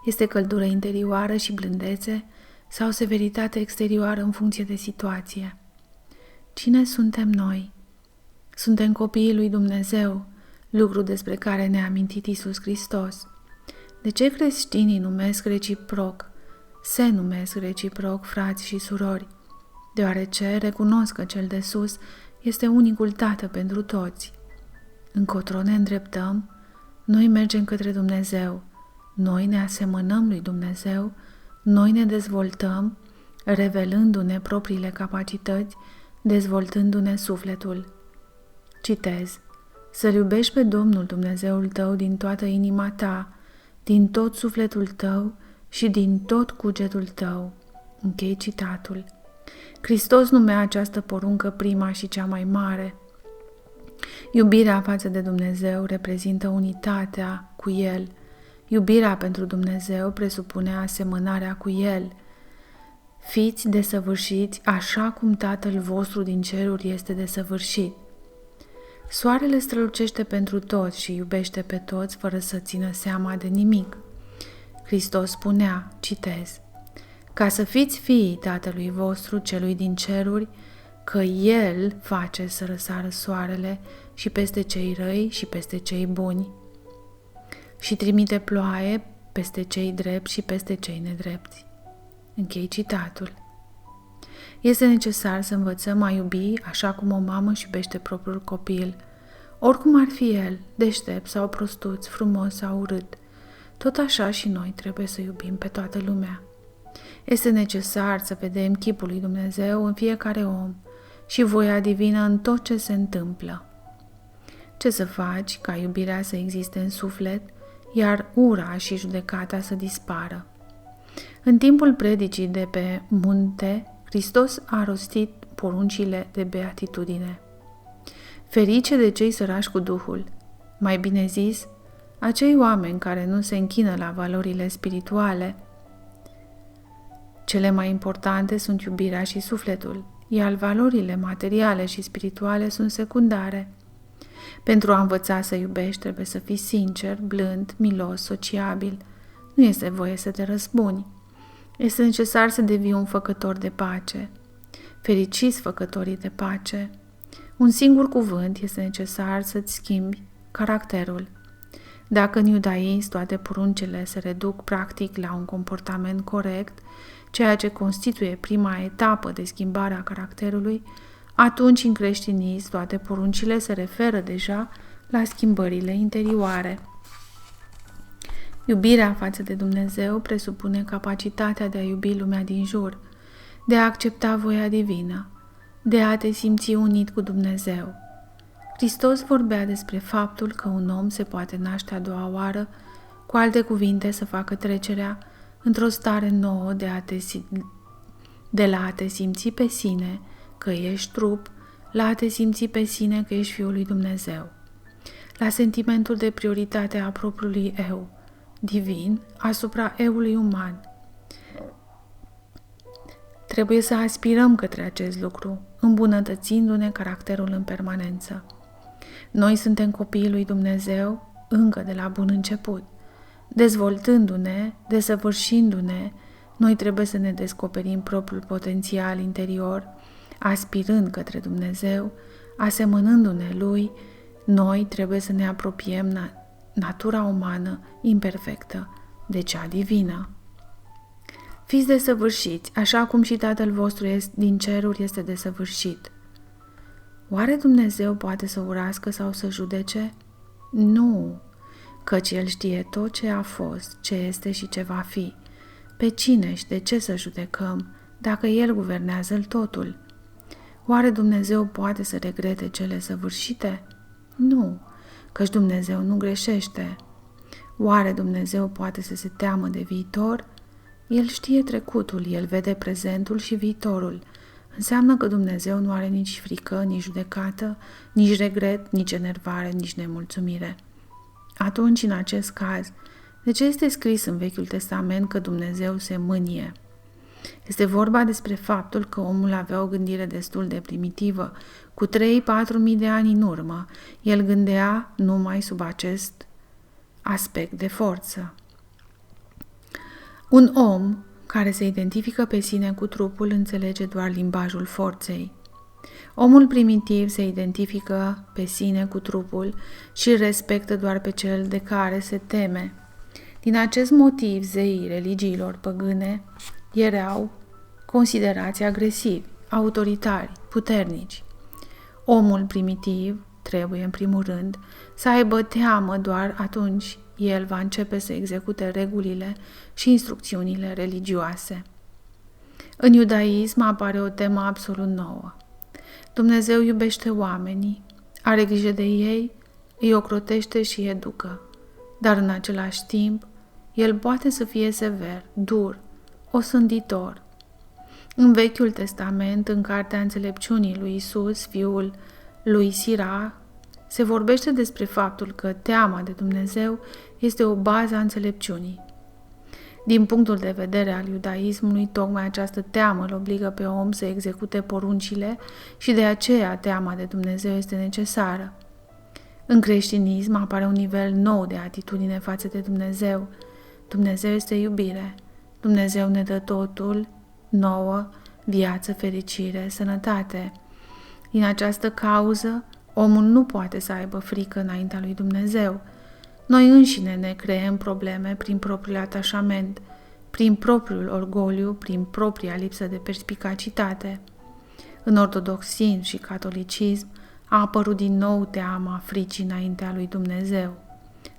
este căldură interioară și blândețe sau severitate exterioară în funcție de situație. Cine suntem noi? Suntem copiii lui Dumnezeu, lucru despre care ne-a amintit Iisus Hristos. De ce creștinii se numesc reciproc frați și surori? Deoarece recunosc că cel de sus este unicul Tată pentru toți. Încotro ne îndreptăm, noi mergem către Dumnezeu, noi ne asemănăm lui Dumnezeu, noi ne dezvoltăm, revelându-ne propriile capacități, dezvoltându-ne sufletul. Citez: să-L iubești pe Domnul Dumnezeul tău din toată inima ta, din tot sufletul tău și din tot cugetul tău. Închei citatul. Hristos numea această poruncă prima și cea mai mare. Iubirea față de Dumnezeu reprezintă unitatea cu El. Iubirea pentru Dumnezeu presupune asemănarea cu El. Fiți desăvârșiți așa cum Tatăl vostru din ceruri este desăvârșit. Soarele strălucește pentru toți și iubește pe toți fără să țină seama de nimic. Hristos spunea, citez: ca să fiți fiii Tatălui vostru celui din ceruri, că El face să răsară soarele și peste cei răi și peste cei buni și trimite ploaie peste cei drepți și peste cei nedrepți. Închei citatul. Este necesar să învățăm a iubi așa cum o mamă își iubește propriul copil, oricum ar fi el, deștept sau prostuț, frumos sau urât. Tot așa și noi trebuie să iubim pe toată lumea. Este necesar să vedem chipul lui Dumnezeu în fiecare om și voia divină în tot ce se întâmplă. Ce să faci ca iubirea să existe în suflet, iar ura și judecata să dispară? În timpul predicii de pe munte, Hristos a rostit poruncile de beatitudine. Ferice de cei sărași cu Duhul, mai bine zis, acei oameni care nu se închină la valorile spirituale. Cele mai importante sunt iubirea și sufletul, iar valorile materiale și spirituale sunt secundare. Pentru a învăța să iubești, trebuie să fii sincer, blând, milos, sociabil. Nu este voie să te răzbuni. Este necesar să devii un făcător de pace. Fericiți făcătorii de pace! Un singur cuvânt este necesar să-ți schimbi caracterul. Dacă în iudaism toate poruncile se reduc practic la un comportament corect, ceea ce constituie prima etapă de schimbare a caracterului, atunci în creștinism toate poruncile se referă deja la schimbările interioare. Iubirea față de Dumnezeu presupune capacitatea de a iubi lumea din jur, de a accepta voia divină, de a te simți unit cu Dumnezeu. Hristos vorbea despre faptul că un om se poate naște a doua oară, cu alte cuvinte să facă trecerea într-o stare nouă de la a te simți pe sine că ești trup, la a te simți pe sine că ești Fiul lui Dumnezeu, la sentimentul de prioritate a propriului eu divin asupra eului uman. Trebuie să aspirăm către acest lucru, îmbunătățindu-ne caracterul în permanență. Noi suntem copiii lui Dumnezeu încă de la bun început. Dezvoltându-ne, desăvârșindu-ne, noi trebuie să ne descoperim propriul potențial interior, aspirând către Dumnezeu, asemănându-ne Lui, noi trebuie să ne apropiem natura umană imperfectă de cea divină. Fiți desăvârșiți, așa cum și Tatăl vostru din ceruri este desăvârșit. Oare Dumnezeu poate să urască sau să judece? Nu, căci El știe tot ce a fost, ce este și ce va fi. Pe cine și de ce să judecăm, dacă El guvernează totul? Oare Dumnezeu poate să regrete cele săvârșite? Nu, căci Dumnezeu nu greșește. Oare Dumnezeu poate să se teamă de viitor? El știe trecutul, El vede prezentul și viitorul. Înseamnă că Dumnezeu nu are nici frică, nici judecată, nici regret, nici enervare, nici nemulțumire. Atunci, în acest caz, de ce este scris în Vechiul Testament că Dumnezeu se mânie? Este vorba despre faptul că omul avea o gândire destul de primitivă. Cu 3-4 mii de ani în urmă, el gândea numai sub acest aspect de forță. Un om care se identifică pe sine cu trupul înțelege doar limbajul forței. Omul primitiv se identifică pe sine cu trupul și îl respectă doar pe cel de care se teme. Din acest motiv, zeii religiilor păgâne erau considerați agresivi, autoritari, puternici. Omul primitiv trebuie, în primul rând, să aibă teamă, doar atunci el va începe să execute regulile și instrucțiunile religioase. În iudaism apare o temă absolut nouă. Dumnezeu iubește oamenii, are grijă de ei, îi ocrotește și îi educă, dar în același timp, El poate să fie sever, dur, osânditor. În Vechiul Testament, în Cartea Înțelepciunii lui Isus, fiul lui Sira, se vorbește despre faptul că teama de Dumnezeu este o bază a înțelepciunii. Din punctul de vedere al iudaismului, tocmai această teamă îl obligă pe om să execute poruncile și de aceea teama de Dumnezeu este necesară. În creștinism apare un nivel nou de atitudine față de Dumnezeu. Dumnezeu este iubire. Dumnezeu ne dă totul, nouă, viață, fericire, sănătate. Din această cauză, omul nu poate să aibă frică înaintea lui Dumnezeu. Noi înșine ne creăm probleme prin propriul atașament, prin propriul orgoliu, prin propria lipsă de perspicacitate. În ortodoxism și catolicism a apărut din nou teama fricii înaintea lui Dumnezeu.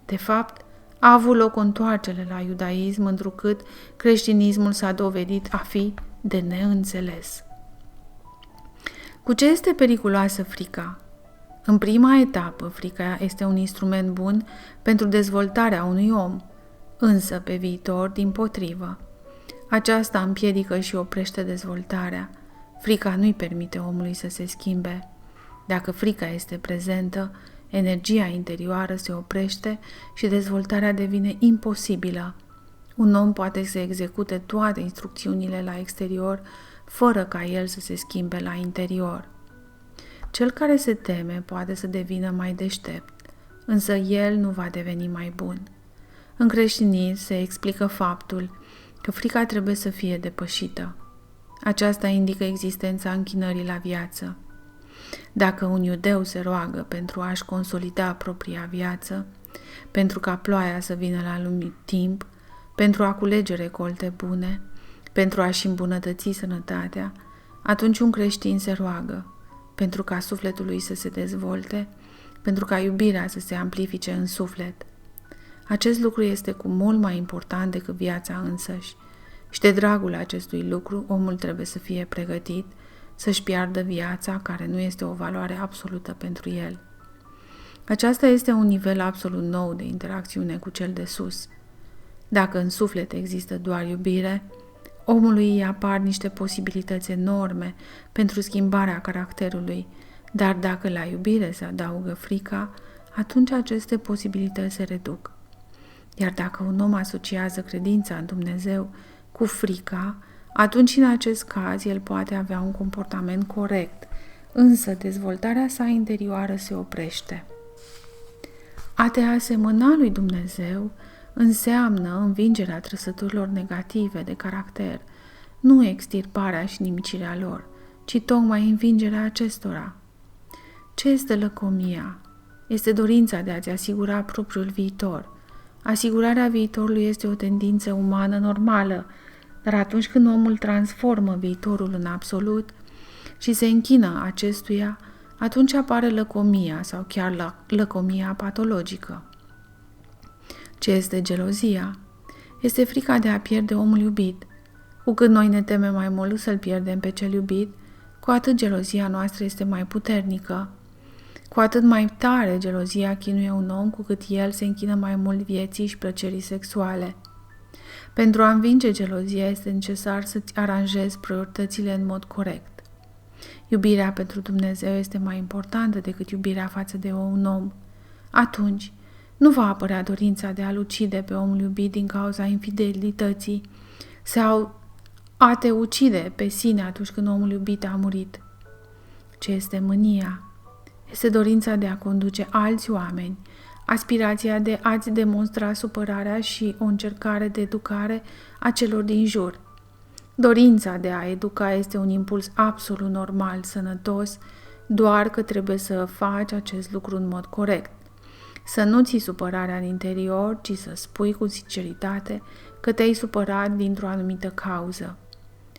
De fapt, a avut loc o întoarcere la iudaism, întrucât creștinismul s-a dovedit a fi de neînțeles. Cu ce este periculoasă frica? În prima etapă, frica este un instrument bun pentru dezvoltarea unui om, însă pe viitor, dimpotrivă. Aceasta împiedică și oprește dezvoltarea. Frica nu-i permite omului să se schimbe. Dacă frica este prezentă, energia interioară se oprește și dezvoltarea devine imposibilă. Un om poate să execute toate instrucțiunile la exterior, fără ca el să se schimbe la interior. Cel care se teme poate să devină mai deștept, însă el nu va deveni mai bun. În creștinism se explică faptul că frica trebuie să fie depășită. Aceasta indică existența închinării la viață. Dacă un iudeu se roagă pentru a-și consolida propria viață, pentru ca ploaia să vină la timp, pentru a culege recolte bune, pentru a-și îmbunătăți sănătatea, atunci un creștin se roagă pentru ca sufletul lui să se dezvolte, pentru ca iubirea să se amplifice în suflet. Acest lucru este cu mult mai important decât viața însăși și de dragul acestui lucru omul trebuie să fie pregătit să-și piardă viața, care nu este o valoare absolută pentru el. Aceasta este un nivel absolut nou de interacțiune cu cel de sus. Dacă în suflet există doar iubire, omului îi apar niște posibilități enorme pentru schimbarea caracterului, dar dacă la iubire se adaugă frica, atunci aceste posibilități se reduc. Iar dacă un om asociază credința în Dumnezeu cu frica, atunci în acest caz el poate avea un comportament corect, însă dezvoltarea sa interioară se oprește. A te asemăna lui Dumnezeu înseamnă învingerea trăsăturilor negative de caracter, nu extirparea și nimicirea lor, ci tocmai învingerea acestora. Ce este lăcomia? Este dorința de a-ți asigura propriul viitor. Asigurarea viitorului este o tendință umană normală, dar atunci când omul transformă viitorul în absolut și se închină acestuia, atunci apare lăcomia sau chiar lăcomia patologică. Ce este gelozia? Este frica de a pierde omul iubit. Cu cât noi ne temem mai mult să-l pierdem pe cel iubit, cu atât gelozia noastră este mai puternică. Cu atât mai tare gelozia chinuie un om, cu cât el se închină mai mult vieții și plăcerii sexuale. Pentru a învinge gelozia este necesar să-ți aranjezi prioritățile în mod corect. Iubirea pentru Dumnezeu este mai importantă decât iubirea față de un om. Atunci, nu va apărea dorința de a-l ucide pe omul iubit din cauza infidelității sau a te ucide pe sine atunci când omul iubit a murit. Ce este mânia? Este dorința de a conduce alți oameni, aspirația de a-ți demonstra supărarea și o încercare de educare a celor din jur. Dorința de a educa este un impuls absolut normal, sănătos, doar că trebuie să faci acest lucru în mod corect. Să nu ții supărarea în interior, ci să spui cu sinceritate că te-ai supărat dintr-o anumită cauză.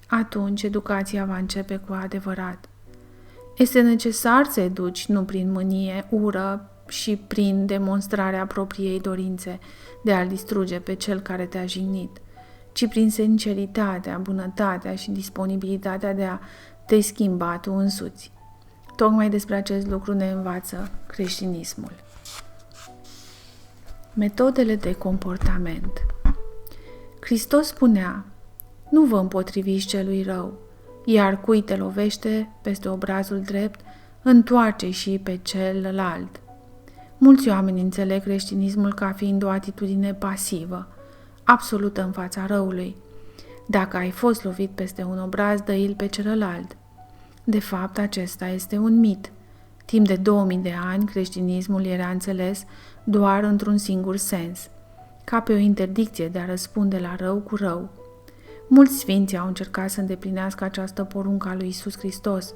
Atunci educația va începe cu adevărat. Este necesar să educi nu prin mânie, ură și prin demonstrarea propriei dorințe de a-l distruge pe cel care te-a jignit, ci prin sinceritatea, bunătatea și disponibilitatea de a te schimba tu însuți. Tocmai despre acest lucru ne învață creștinismul. Metodele de comportament. Hristos spunea: nu vă împotriviți celui rău, iar cui te lovește peste obrazul drept, întoarce și pe celălalt. Mulți oameni înțeleg creștinismul ca fiind o atitudine pasivă, absolută în fața răului. Dacă ai fost lovit peste un obraz, dă-i-l pe celălalt. De fapt, acesta este un mit. Timp de 2000 de ani, creștinismul era înțeles doar într-un singur sens, ca pe o interdicție de a răspunde la rău cu rău. Mulți sfinți au încercat să îndeplinească această poruncă a lui Iisus Hristos,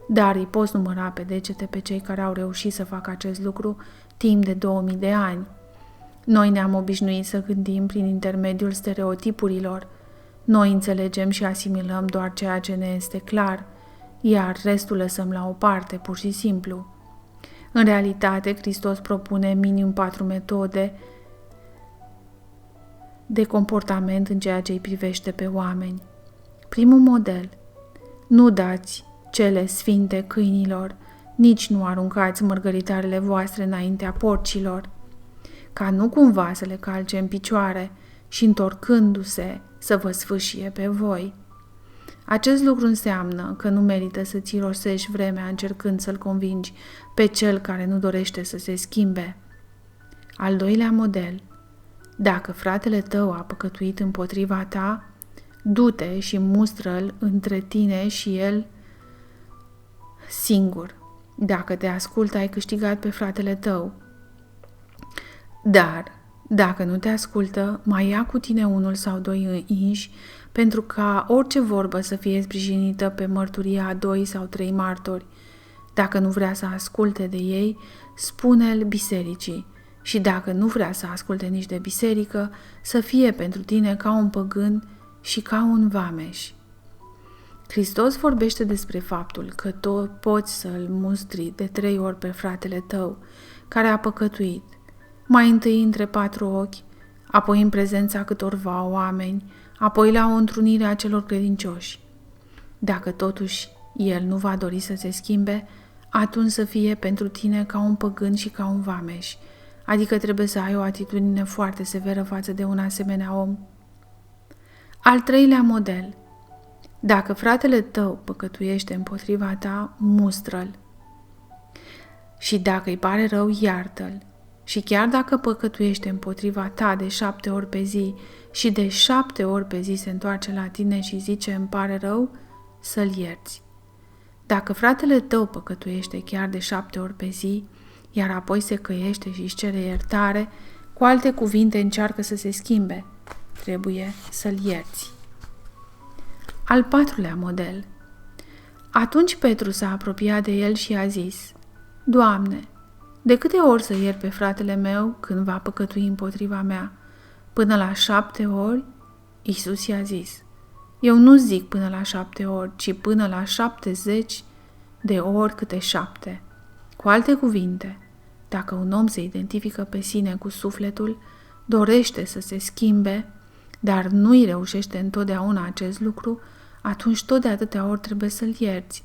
dar îi poți număra pe degete pe cei care au reușit să facă acest lucru timp de 2000 de ani. Noi ne-am obișnuit să gândim prin intermediul stereotipurilor. Noi înțelegem și asimilăm doar ceea ce ne este clar, iar restul lăsăm la o parte, pur și simplu. În realitate, Hristos propune minim 4 metode de comportament în ceea ce îi privește pe oameni. Primul model: nu dați cele sfinte câinilor, nici nu aruncați mărgăritarele voastre înaintea porcilor, ca nu cumva să le calce în picioare și, întorcându-se, să vă sfâșie pe voi. Acest lucru înseamnă că nu merită să-ți irosești vremea încercând să-l convingi pe cel care nu dorește să se schimbe. Al doilea model: dacă fratele tău a păcătuit împotriva ta, du-te și mustră-l între tine și el singur. Dacă te ascultă, ai câștigat pe fratele tău. Dar, dacă nu te ascultă, mai ia cu tine 1 sau 2 inși, pentru ca orice vorbă să fie sprijinită pe mărturia a 2 sau 3 martori. Dacă nu vrea să asculte de ei, spune-l bisericii. Și dacă nu vrea să asculte nici de biserică, să fie pentru tine ca un păgân și ca un vameș. Hristos vorbește despre faptul că tu poți să-l mustri de 3 ori pe fratele tău, care a păcătuit, mai întâi între 4 ochi, apoi în prezența câtorva oameni, apoi la o întrunire a celor credincioși. Dacă totuși el nu va dori să se schimbe, atunci să fie pentru tine ca un păgân și ca un vameș, adică trebuie să ai o atitudine foarte severă față de un asemenea om. Al 3-lea model. Dacă fratele tău păcătuiește împotriva ta, mustră-l. Și dacă îi pare rău, iartă-l. Și chiar dacă păcătuiește împotriva ta de 7 ori pe zi și de 7 ori pe zi se întoarce la tine și zice îmi pare rău, să-l ierți. Dacă fratele tău păcătuiește chiar de 7 ori pe zi, iar apoi se căiește și își cere iertare, cu alte cuvinte încearcă să se schimbe, trebuie să-l ierți. Al 4-lea model. Atunci Petru s-a apropiat de el și a zis: Doamne, de câte ori să iert pe fratele meu când va păcătui împotriva mea? Până la 7 ori? Iisus i-a zis: Eu nu zic până la 7 ori, ci până la 70 de ori câte 7. Cu alte cuvinte, dacă un om se identifică pe sine cu sufletul, dorește să se schimbe, dar nu îi reușește întotdeauna acest lucru, atunci tot de atâtea ori trebuie să-l ierți.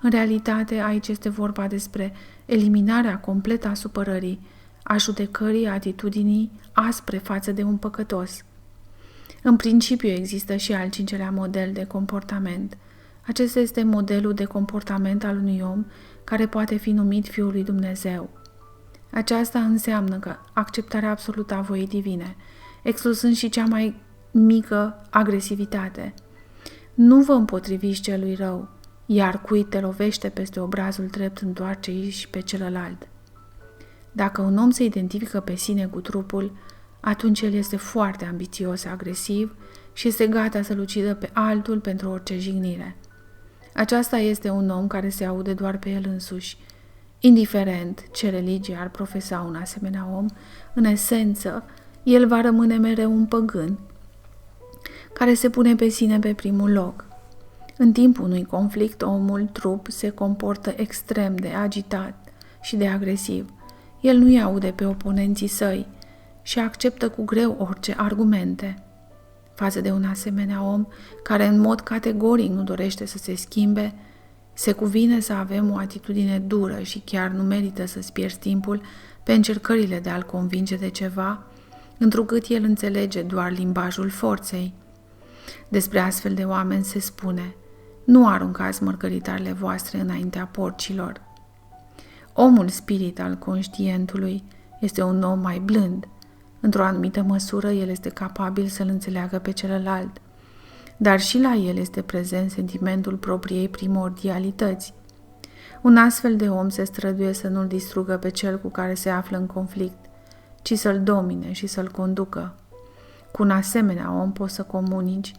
În realitate, aici este vorba despre eliminarea completă a supărării, a judecării, a atitudinii aspre față de un păcătos. În principiu există și al 5-lea model de comportament. Acesta este modelul de comportament al unui om care poate fi numit Fiul lui Dumnezeu. Aceasta înseamnă că acceptarea absolută a voii divine, excluzând și cea mai mică agresivitate. Nu vă împotriviți celui rău, iar cui te lovește peste obrazul drept, întoarce-i și pe celălalt. Dacă un om se identifică pe sine cu trupul, atunci el este foarte ambițios, agresiv și este gata să-l ucidă pe altul pentru orice jignire. Aceasta este un om care se aude doar pe el însuși. Indiferent ce religie ar profesa un asemenea om, în esență, el va rămâne mereu un păgân care se pune pe sine pe primul loc. În timpul unui conflict, omul trup se comportă extrem de agitat și de agresiv. El nu-i aude pe oponenții săi și acceptă cu greu orice argumente. Față de un asemenea om care în mod categoric nu dorește să se schimbe, se cuvine să avem o atitudine dură și chiar nu merită să-ți pierzi timpul pe încercările de a-l convinge de ceva, întrucât el înțelege doar limbajul forței. Despre astfel de oameni se spune: nu aruncați mărgăritarele voastre înaintea porcilor. Omul spirit al conștientului este un om mai blând. Într-o anumită măsură, el este capabil să-l înțeleagă pe celălalt, dar și la el este prezent sentimentul propriei primordialități. Un astfel de om se străduie să nu-l distrugă pe cel cu care se află în conflict, ci să-l domine și să-l conducă. Cu un asemenea om poți să comunici,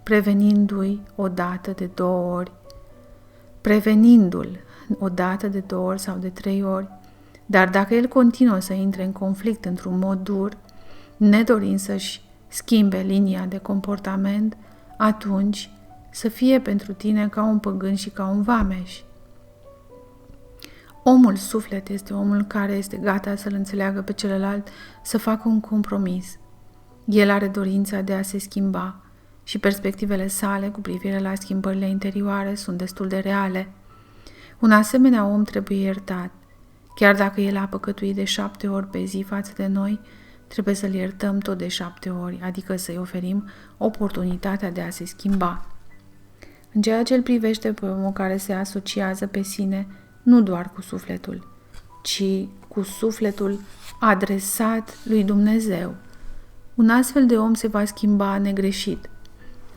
prevenindu-l o dată de 2 ori sau de 3 ori, dar dacă el continuă să intre în conflict într-un mod dur, nedorind să-și schimbe linia de comportament, atunci să fie pentru tine ca un păgân și ca un vameș. Omul suflet este omul care este gata să-l înțeleagă pe celălalt, să facă un compromis. El are dorința de a se schimba și perspectivele sale cu privire la schimbările interioare sunt destul de reale. Un asemenea om trebuie iertat. Chiar dacă el a păcătuit de 7 ori pe zi față de noi, trebuie să-l iertăm tot de 7 ori, adică să-i oferim oportunitatea de a se schimba. În ceea ce îl privește pe omul care se asociază pe sine, nu doar cu sufletul, ci cu sufletul adresat lui Dumnezeu. Un astfel de om se va schimba negreșit,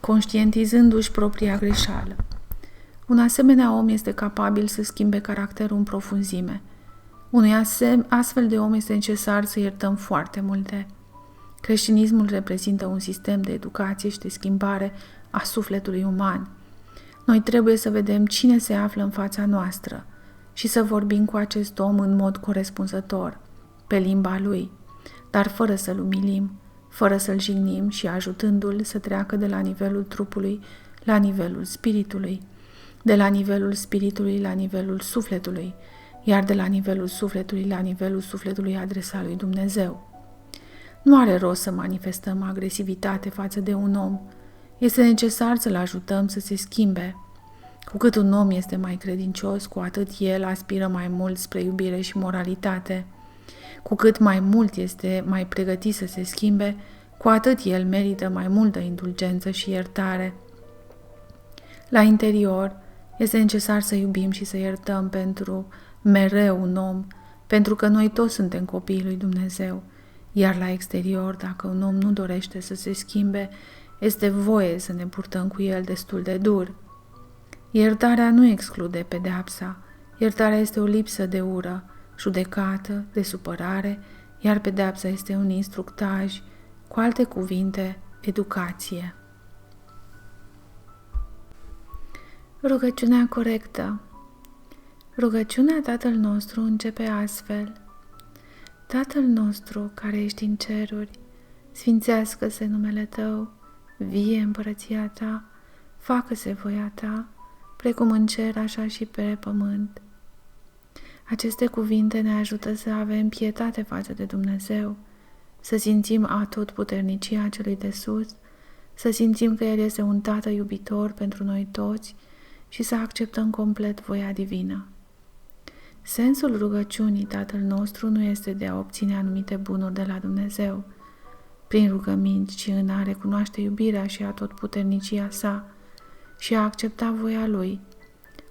conștientizându-și propria greșeală. Un asemenea om este capabil să schimbe caracterul în profunzime. Unui astfel de om este necesar să iertăm foarte multe. Creștinismul reprezintă un sistem de educație și de schimbare a sufletului uman. Noi trebuie să vedem cine se află în fața noastră și să vorbim cu acest om în mod corespunzător, pe limba lui, dar fără să-l umilim, fără să-l jignim și ajutându-l să treacă de la nivelul trupului la nivelul spiritului, de la nivelul spiritului la nivelul sufletului, iar de la nivelul sufletului la nivelul sufletului adresat lui Dumnezeu. Nu are rost să manifestăm agresivitate față de un om. Este necesar să-l ajutăm să se schimbe. Cu cât un om este mai credincios, cu atât el aspiră mai mult spre iubire și moralitate. Cu cât mai mult este mai pregătit să se schimbe, cu atât el merită mai multă indulgență și iertare. La interior, este necesar să iubim și să iertăm pentru mereu un om, pentru că noi toți suntem copiii lui Dumnezeu. Iar la exterior, dacă un om nu dorește să se schimbe, este voie să ne purtăm cu el destul de dur. Iertarea nu exclude pedeapsa. Iertarea este o lipsă de ură, judecată, de supărare, iar pedeapsa este un instructaj, cu alte cuvinte, educație. Rugăciunea corectă. Rugăciunea Tatăl nostru începe astfel: Tatăl nostru care ești în ceruri, sfințească-se numele Tău, vie împărăția Ta, facă-se voia Ta, precum în cer, așa și pe pământ. Aceste cuvinte ne ajută să avem pietate față de Dumnezeu, să simțim atotputernicia Celui de sus, să simțim că El este un Tată iubitor pentru noi toți și să acceptăm complet voia divină. Sensul rugăciunii Tatăl nostru nu este de a obține anumite bunuri de la Dumnezeu, prin rugăminți, ci în a recunoaște iubirea și atotputernicia sa și a accepta voia Lui,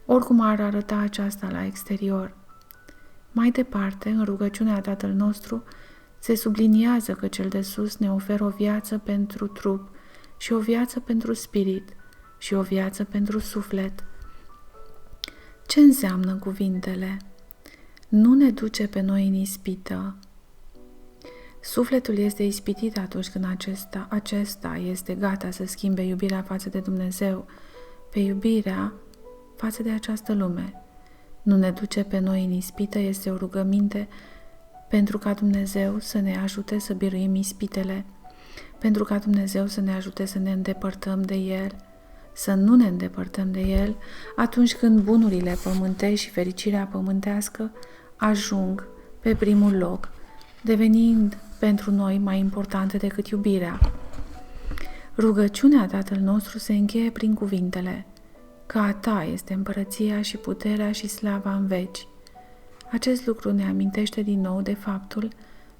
oricum ar arăta aceasta la exterior. Mai departe, în rugăciunea Tatăl nostru, se subliniază că Cel de sus ne oferă o viață pentru trup și o viață pentru spirit și o viață pentru suflet. Ce înseamnă cuvintele? Nu ne duce pe noi în ispită. Sufletul este ispitit atunci când acesta este gata să schimbe iubirea față de Dumnezeu pe iubirea față de această lume. Nu ne duce pe noi în ispită este o rugăminte pentru ca Dumnezeu să ne ajute să biruim ispitele, pentru ca Dumnezeu să ne ajute să ne îndepărtăm de El, să nu ne îndepărtăm de El atunci când bunurile pământești și fericirea pământească ajung pe primul loc, devenind pentru noi mai importante decât iubirea. Rugăciunea Tatăl nostru se încheie prin cuvintele: că a Ta este împărăția și puterea și slava în veci. Acest lucru ne amintește din nou de faptul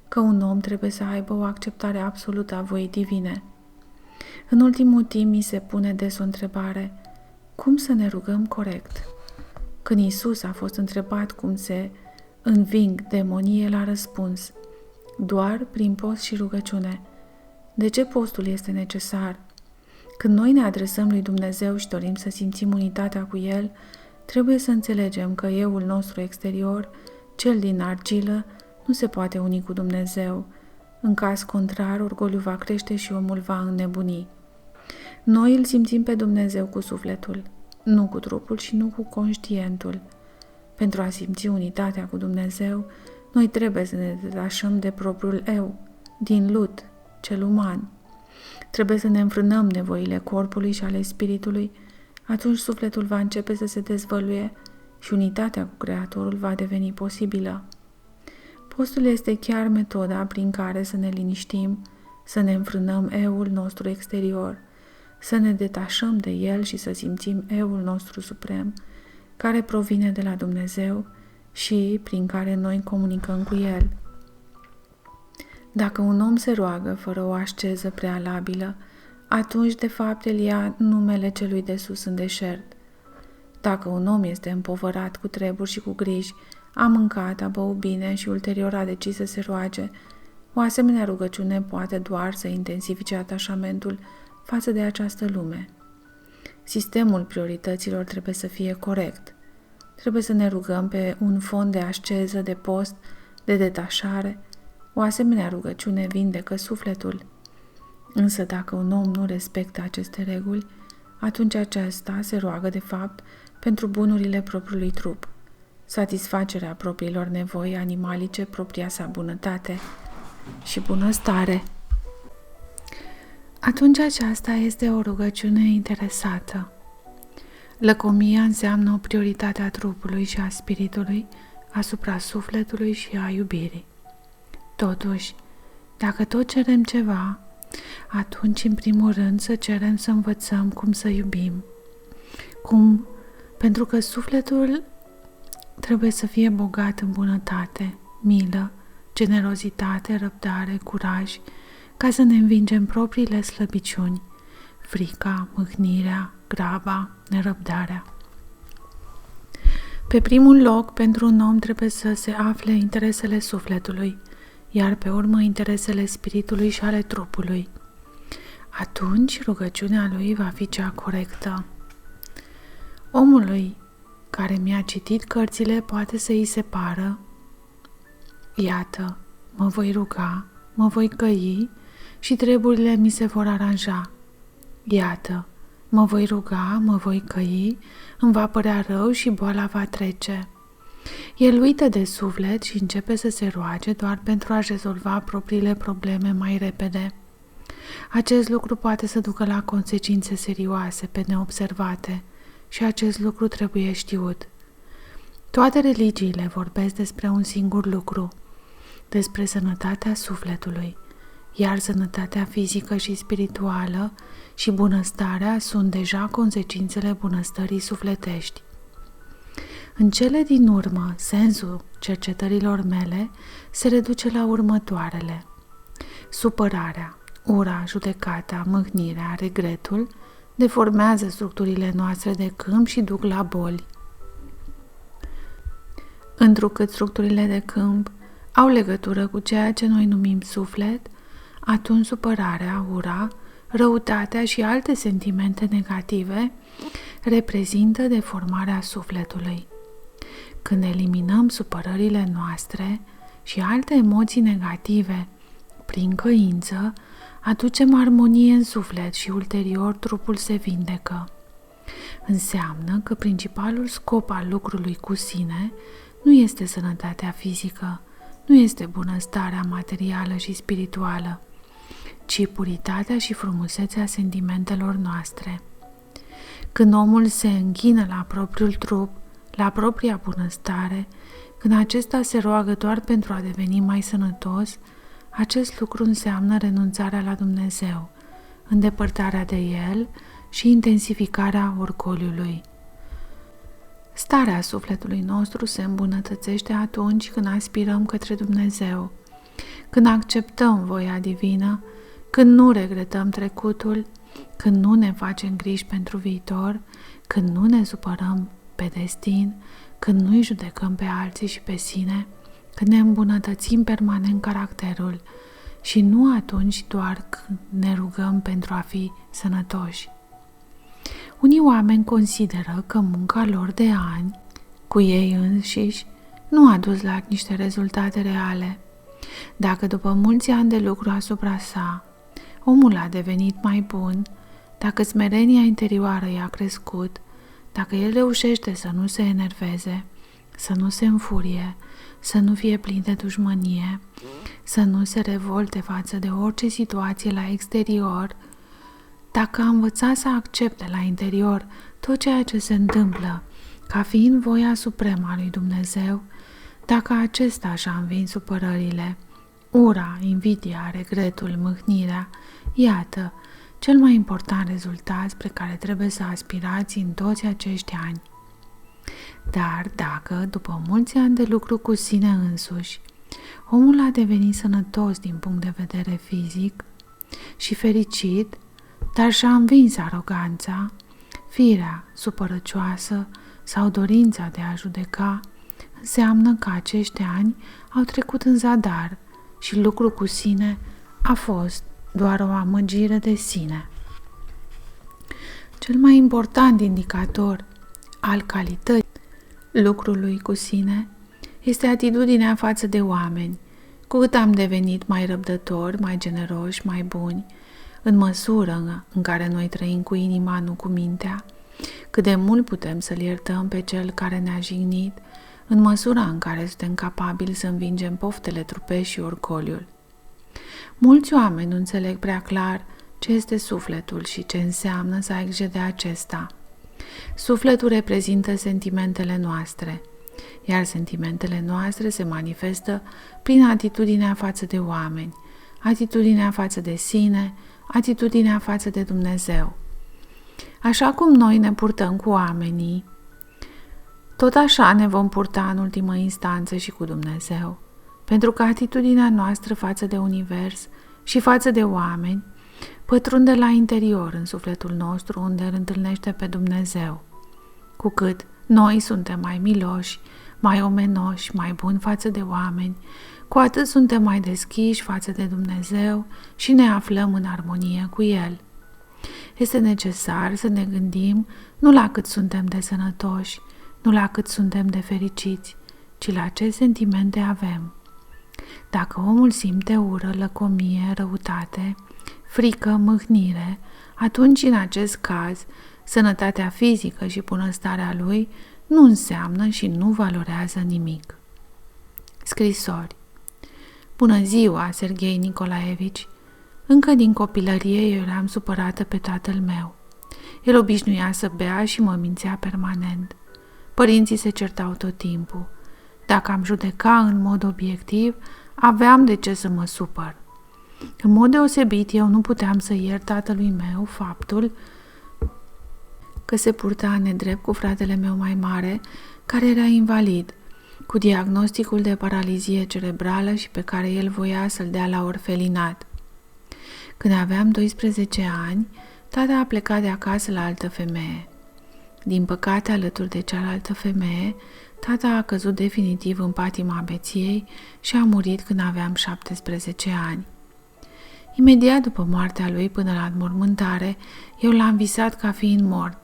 că un om trebuie să aibă o acceptare absolută a voii divine. În ultimul timp mi se pune des o întrebare: cum să ne rugăm corect? Când Iisus a fost întrebat cum se înving demonii, El a răspuns: doar prin post și rugăciune. De ce postul este necesar? Când noi ne adresăm lui Dumnezeu și dorim să simțim unitatea cu El, trebuie să înțelegem că euul nostru exterior, cel din argilă, nu se poate uni cu Dumnezeu. În caz contrar, orgoliul va crește și omul va înnebuni. Noi îl simțim pe Dumnezeu cu sufletul, nu cu trupul și nu cu conștientul. Pentru a simți unitatea cu Dumnezeu, noi trebuie să ne detașăm de propriul eu, din lut, cel uman. Trebuie să ne înfrânăm nevoile corpului și ale spiritului, atunci sufletul va începe să se dezvăluie și unitatea cu Creatorul va deveni posibilă. Postul este chiar metoda prin care să ne liniștim, să ne înfrânăm eul nostru exterior, să ne detașăm de el și să simțim eul nostru suprem, care provine de la Dumnezeu și prin care noi comunicăm cu El. Dacă un om se roagă fără o asceză prealabilă, atunci de fapt el ia numele Celui de sus în deșert. Dacă un om este împovărat cu treburi și cu griji, a mâncat, a băut bine și ulterior a decis să se roage, o asemenea rugăciune poate doar să intensifice atașamentul față de această lume. Sistemul priorităților trebuie să fie corect. Trebuie să ne rugăm pe un fond de asceză, de post, de detașare. O asemenea rugăciune vindecă sufletul. Însă dacă un om nu respectă aceste reguli, atunci acesta se roagă de fapt pentru bunurile propriului trup. satisfacerea propriilor nevoi animalice, propria sa bunătate și bunăstare, atunci aceasta este o rugăciune interesată. Lăcomia înseamnă o prioritate a trupului și a spiritului asupra sufletului și a iubirii. Totuși, dacă tot cerem ceva, atunci, în primul rând, să cerem să învățăm cum să iubim. Cum? Pentru că sufletul trebuie să fie bogat în bunătate, milă, generozitate, răbdare, curaj, ca să ne învingem propriile slăbiciuni, frica, mâhnirea, graba, nerăbdarea. Pe primul loc, pentru un om trebuie să se afle interesele sufletului, iar pe urmă interesele spiritului și ale trupului. Atunci rugăciunea lui va fi cea corectă. Omului care mi-a citit cărțile poate să îi se pară: iată, mă voi ruga, mă voi căi și treburile mi se vor aranja. Iată, mă voi ruga, mă voi căi, îmi va părea rău și boala va trece. El uită de suflet și începe să se roage doar pentru a rezolva propriile probleme mai repede. Acest lucru poate să ducă la consecințe serioase pe neobservate și acest lucru trebuie știut. Toate religiile vorbesc despre un singur lucru, despre sănătatea sufletului, iar sănătatea fizică și spirituală și bunăstarea sunt deja consecințele bunăstării sufletești. În cele din urmă, sensul cercetărilor mele se reduce la următoarele: supărarea, ura, judecata, mâhnirea, regretul deformează structurile noastre de câmp și duc la boli. Întrucât structurile de câmp au legătură cu ceea ce noi numim suflet, atunci supărarea, ura, răutatea și alte sentimente negative reprezintă deformarea sufletului. Când eliminăm supărările noastre și alte emoții negative prin căință, aducem armonie în suflet și ulterior trupul se vindecă. Înseamnă că principalul scop al lucrului cu sine nu este sănătatea fizică, nu este bunăstarea materială și spirituală, ci puritatea și frumusețea sentimentelor noastre. Când omul se închină la propriul trup, la propria bunăstare, când acesta se roagă doar pentru a deveni mai sănătos, acest lucru înseamnă renunțarea la Dumnezeu, îndepărtarea de El și intensificarea orgoliului. Starea sufletului nostru se îmbunătățește atunci când aspirăm către Dumnezeu, când acceptăm voia divină, când nu regretăm trecutul, când nu ne facem griji pentru viitor, când nu ne supărăm pe destin, când nu îi judecăm pe alții și pe sine, când ne îmbunătățim permanent caracterul și nu atunci doar când ne rugăm pentru a fi sănătoși. Unii oameni consideră că munca lor de ani cu ei înșiși nu a dus la niște rezultate reale. Dacă după mulți ani de lucru asupra sa, omul a devenit mai bun, dacă smerenia interioară i-a crescut, dacă el reușește să nu se enerveze, să nu se înfurie, să nu fie plin de dușmănie, să nu se revolte față de orice situație la exterior, dacă a învățat să accepte la interior tot ceea ce se întâmplă ca fiind voia supremă a lui Dumnezeu, dacă acesta și-a învins supărările, ura, invidia, regretul, mâhnirea, iată, cel mai important rezultat spre care trebuie să aspirați în toți acești ani. Dar dacă, după mulți ani de lucru cu sine însuși, omul a devenit sănătos din punct de vedere fizic și fericit, dar și-a învins aroganța, firea supărăcioasă sau dorința de a judeca, înseamnă că acești ani au trecut în zadar și lucrul cu sine a fost doar o amăgire de sine. Cel mai important indicator al calității lucrului cu sine este atitudinea față de oameni. Cu cât am devenit mai răbdători, mai generoși, mai buni, în măsură în care noi trăim cu inima, nu cu mintea, cât de mult putem să-l iertăm pe cel care ne-a jignit, în măsura în care suntem capabili să învingem poftele trupești și orgoliul. Mulți oameni nu înțeleg prea clar ce este sufletul și ce înseamnă să ai grijă de acesta. Sufletul reprezintă sentimentele noastre, iar sentimentele noastre se manifestă prin atitudinea față de oameni, atitudinea față de sine, atitudinea față de Dumnezeu. Așa cum noi ne purtăm cu oamenii, tot așa ne vom purta în ultimă instanță și cu Dumnezeu, pentru că atitudinea noastră față de univers și față de oameni pătrunde la interior în sufletul nostru unde îl întâlnește pe Dumnezeu. Cu cât noi suntem mai miloși, mai omenoși, mai buni față de oameni, cu atât suntem mai deschiși față de Dumnezeu și ne aflăm în armonie cu El. Este necesar să ne gândim nu la cât suntem de sănătoși, nu la cât suntem de fericiți, ci la ce sentimente avem. Dacă omul simte ură, lăcomie, răutate, frică, mâhnire, atunci, în acest caz, sănătatea fizică și bunăstarea lui nu înseamnă și nu valorează nimic. Scrisori. Bună ziua, Serghei Nicolaevici! Încă din copilărie eu eram supărată pe tatăl meu. El obișnuia să bea și mă mințea permanent. Părinții se certau tot timpul. Dacă am judeca în mod obiectiv, aveam de ce să mă supăr. În mod deosebit, eu nu puteam să iert tatălui meu faptul că se purta nedrept cu fratele meu mai mare, care era invalid, cu diagnosticul de paralizie cerebrală și pe care el voia să-l dea la orfelinat. Când aveam 12 ani, tata a plecat de acasă la altă femeie. Din păcate, alături de cealaltă femeie, tata a căzut definitiv în patima beției și a murit când aveam 17 ani. Imediat după moartea lui, până la înmormântare, eu l-am visat ca fiind mort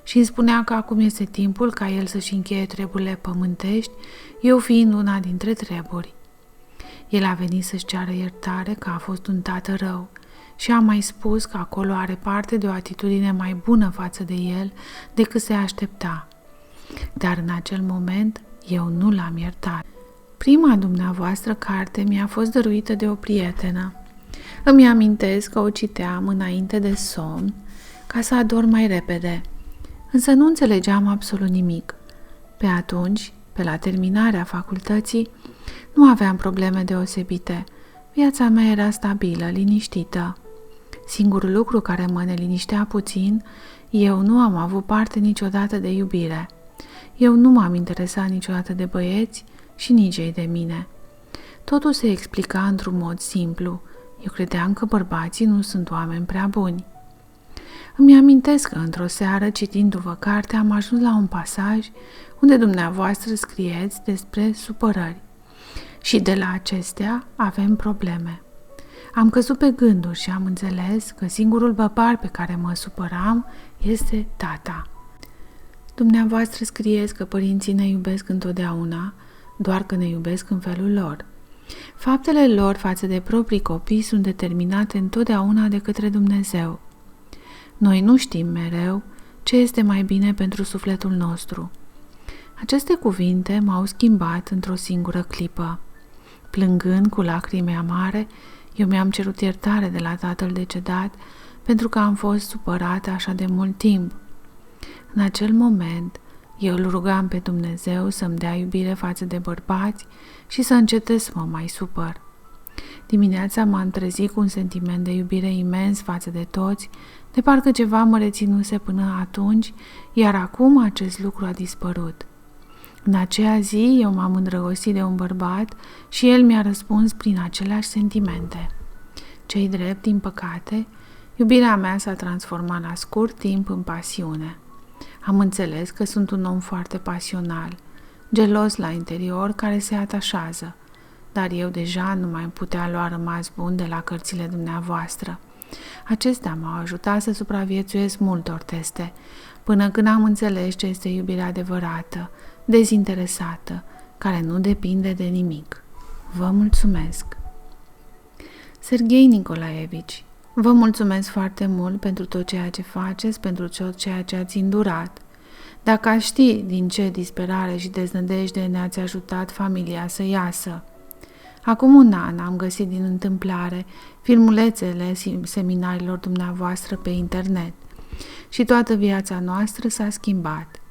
și îmi spunea că acum este timpul ca el să-și încheie treburile pământești, eu fiind una dintre treburi. El a venit să-și ceară iertare că a fost un tată rău și a mai spus că acolo are parte de o atitudine mai bună față de el decât se aștepta. Dar în acel moment eu nu l-am iertat. Prima dumneavoastră carte mi-a fost dăruită de o prietenă. Îmi amintesc că o citeam înainte de somn ca să adorm mai repede, însă nu înțelegeam absolut nimic. Pe atunci, pe la terminarea facultății, nu aveam probleme deosebite. Viața mea era stabilă, liniștită. Singurul lucru care mă neliniștea puțin, eu nu am avut parte niciodată de iubire. Eu nu m-am interesat niciodată de băieți și nici ei de mine. Totul se explica într-un mod simplu. Eu credeam că bărbații nu sunt oameni prea buni. Îmi amintesc că într-o seară, citindu-vă cartea, am ajuns la un pasaj unde dumneavoastră scrieți despre supărări. Și de la acestea avem probleme. Am căzut pe gânduri și am înțeles că singurul bărbat pe care mă supăram este tata. Dumneavoastră scrieți că părinții ne iubesc întotdeauna, doar că ne iubesc în felul lor. Faptele lor față de proprii copii sunt determinate întotdeauna de către Dumnezeu. Noi nu știm mereu ce este mai bine pentru sufletul nostru. Aceste cuvinte m-au schimbat într-o singură clipă. Plângând cu lacrimi amare, eu mi-am cerut iertare de la tatăl decedat pentru că am fost supărată așa de mult timp. În acel moment, eu îl rugam pe Dumnezeu să-mi dea iubire față de bărbați și să încetez să mă mai supăr. Dimineața m-am trezit cu un sentiment de iubire imens față de toți, de parcă ceva mă reținuse până atunci, iar acum acest lucru a dispărut. În aceea zi eu m-am îndrăgostit de un bărbat și el mi-a răspuns prin aceleași sentimente. Cei drept, din păcate, iubirea mea s-a transformat la scurt timp în pasiune. Am înțeles că sunt un om foarte pasional, gelos la interior, care se atașează, dar eu deja nu mai putea lua rămas bun de la cărțile dumneavoastră. Acestea m-au ajutat să supraviețuiesc multor teste, până când am înțeles ce este iubirea adevărată, dezinteresată, care nu depinde de nimic. Vă mulțumesc! Serghei Nicolaevici, vă mulțumesc foarte mult pentru tot ceea ce faceți, pentru tot ceea ce ați îndurat. Dacă aș ști din ce disperare și deznădejde ne-ați ajutat familia să iasă. Acum un an am găsit din întâmplare filmulețele seminarilor dumneavoastră pe internet și toată viața noastră s-a schimbat.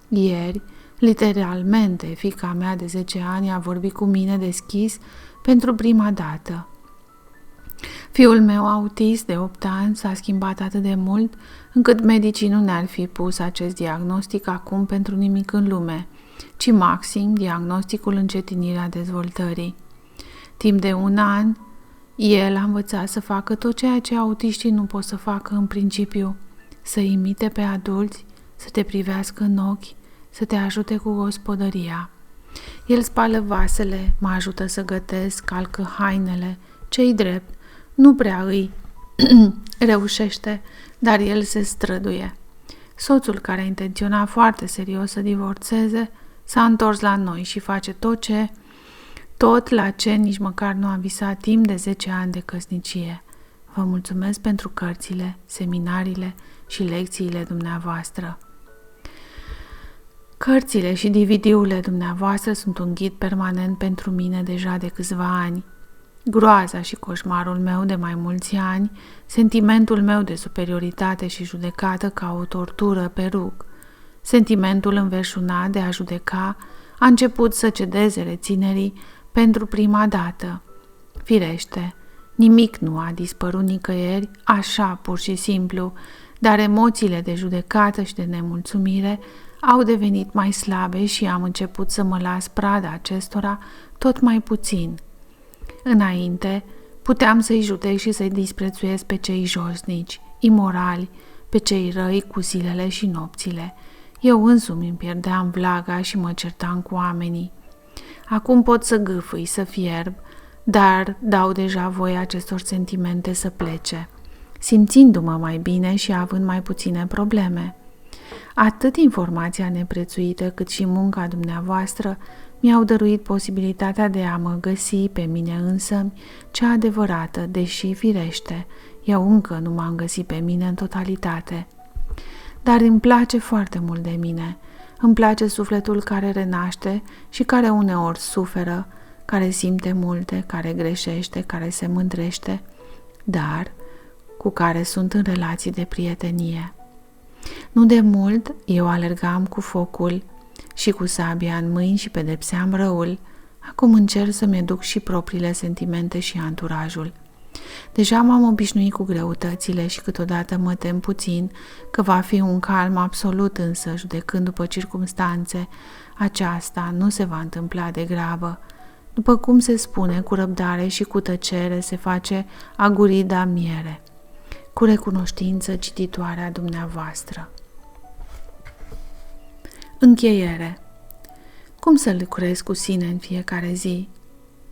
Ieri, literalmente, fiica mea de 10 ani a vorbit cu mine deschis pentru prima dată. Fiul meu autist de 8 ani s-a schimbat atât de mult încât medicii nu ne-ar fi pus acest diagnostic acum pentru nimic în lume, ci maxim diagnosticul încetinirea dezvoltării. Timp de un an, el a învățat să facă tot ceea ce autiștii nu pot să facă în principiu, să imite pe adulți, să te privească în ochi, să te ajute cu gospodăria. El spală vasele, mă ajută să gătesc, calcă hainele, ce-i drept, nu prea îi reușește, dar el se străduie. Soțul, care intenționa foarte serios să divorțeze, s-a întors la noi și face tot la ce nici măcar nu am visat timp de 10 ani de căsnicie. Vă mulțumesc pentru cărțile, seminariile și lecțiile dumneavoastră. Cărțile și DVD-urile dumneavoastră sunt un ghid permanent pentru mine deja de câțiva ani. Groaza și coșmarul meu de mai mulți ani, sentimentul meu de superioritate și judecată ca o tortură pe rug, sentimentul înverșunat de a judeca a început să cedeze reținerii pentru prima dată. Firește, nimic nu a dispărut nicăieri, așa pur și simplu, dar emoțiile de judecată și de nemulțumire au devenit mai slabe și am început să mă las prada acestora tot mai puțin. Înainte, puteam să-i judec și să-i disprețuiesc pe cei josnici, imorali, pe cei răi cu zilele și nopțile. Eu însumi îmi pierdeam vlaga și mă certam cu oamenii. Acum pot să gâfâi, să fierb, dar dau deja voie acestor sentimente să plece, simțindu-mă mai bine și având mai puține probleme. Atât informația neprețuită cât și munca dumneavoastră mi-au dăruit posibilitatea de a mă găsi pe mine însămi cea adevărată, deși firește, eu încă nu m-am găsit pe mine în totalitate. Dar îmi place foarte mult de mine, îmi place sufletul care renaște și care uneori suferă, care simte multe, care greșește, care se mândrește, dar cu care sunt în relații de prietenie. Nu de mult eu alergam cu focul și cu sabia în mâini și pedepseam răul, acum încerc să-mi duc și propriile sentimente și anturajul. Deja m-am obișnuit cu greutățile și câteodată mă tem puțin că va fi un calm absolut, însă, judecând după circumstanțe, aceasta nu se va întâmpla de grabă. După cum se spune, cu răbdare și cu tăcere se face agurida miere. Cu recunoștință, cititoarea dumneavoastră. Încheiere. Cum să lucrez cu sine în fiecare zi?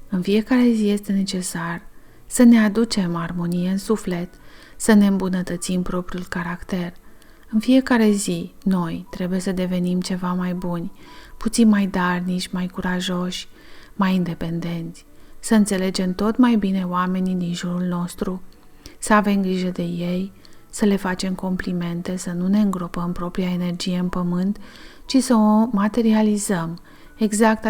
În fiecare zi este necesar să ne aducem armonie în suflet, să ne îmbunătățim propriul caracter. În fiecare zi, noi trebuie să devenim ceva mai buni, puțin mai darnici, mai curajoși, mai independenți, să înțelegem tot mai bine oamenii din jurul nostru, să avem grijă de ei, să le facem complimente, să nu ne îngropăm propria energie în pământ, ci să o materializăm. Exact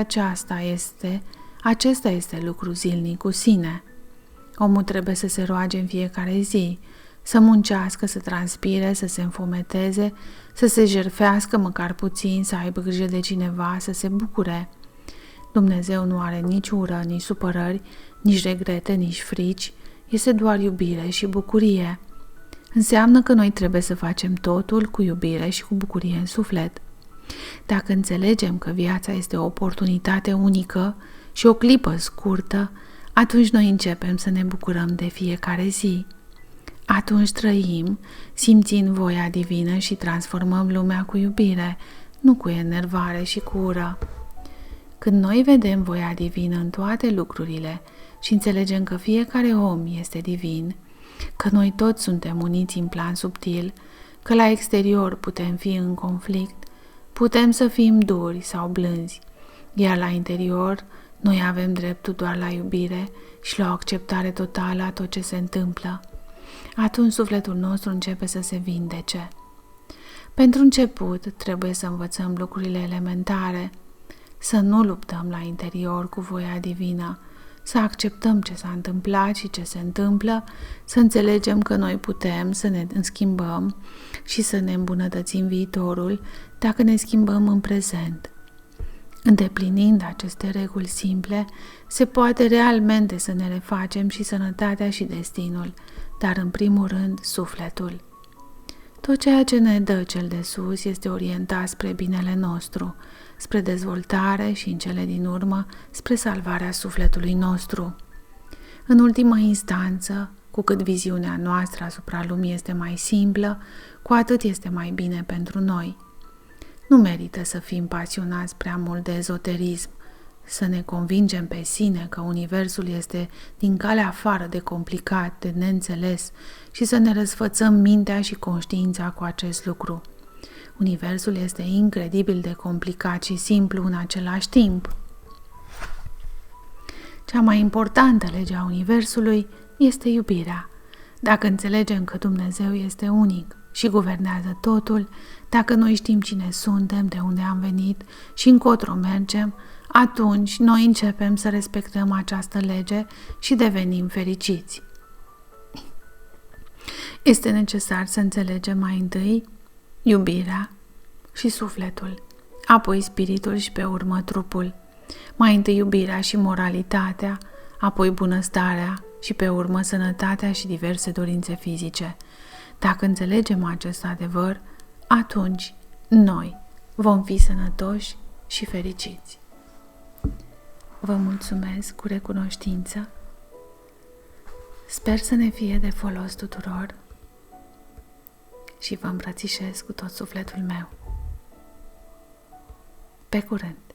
acesta este lucru zilnic cu sine. Omul trebuie să se roage în fiecare zi, să muncească, să transpire, să se înfometeze, să se jertfească măcar puțin, să aibă grijă de cineva, să se bucure. Dumnezeu nu are nici ură, nici supărări, nici regrete, nici frici, este doar iubire și bucurie. Înseamnă că noi trebuie să facem totul cu iubire și cu bucurie în suflet. Dacă înțelegem că viața este o oportunitate unică și o clipă scurtă, atunci noi începem să ne bucurăm de fiecare zi. Atunci trăim, simțind voia divină și transformăm lumea cu iubire, nu cu enervare și cu ură. Când noi vedem voia divină în toate lucrurile și înțelegem că fiecare om este divin, că noi toți suntem uniți în plan subtil, că la exterior putem fi în conflict, putem să fim duri sau blânzi, iar la interior noi avem dreptul doar la iubire și la o acceptare totală a tot ce se întâmplă. Atunci sufletul nostru începe să se vindece. Pentru început, trebuie să învățăm lucrurile elementare, să nu luptăm la interior cu voia divină, să acceptăm ce s-a întâmplat și ce se întâmplă, să înțelegem că noi putem să ne schimbăm și să ne îmbunătățim viitorul dacă ne schimbăm în prezent. Îndeplinind aceste reguli simple, se poate realmente să ne refacem și sănătatea și destinul, dar în primul rând sufletul. Tot ceea ce ne dă cel de sus este orientat spre binele nostru, spre dezvoltare și, în cele din urmă, spre salvarea sufletului nostru. În ultimă instanță, cu cât viziunea noastră asupra lumii este mai simplă, cu atât este mai bine pentru noi. Nu merită să fim pasionați prea mult de ezoterism, să ne convingem pe sine că universul este din calea afară de complicat, de neînțeles și să ne răsfățăm mintea și conștiința cu acest lucru. Universul este incredibil de complicat și simplu în același timp. Cea mai importantă lege a universului este iubirea. Dacă înțelegem că Dumnezeu este unic și guvernează totul, dacă noi știm cine suntem, de unde am venit și încotro mergem, atunci noi începem să respectăm această lege și devenim fericiți. Este necesar să înțelegem mai întâi iubirea și sufletul, apoi spiritul și pe urmă trupul. Mai întâi iubirea și moralitatea, apoi bunăstarea și pe urmă sănătatea și diverse dorințe fizice. Dacă înțelegem acest adevăr, atunci noi vom fi sănătoși și fericiți. Vă mulțumesc cu recunoștință. Sper să ne fie de folos tuturor și vă îmbrățișez cu tot sufletul meu. Pe curând!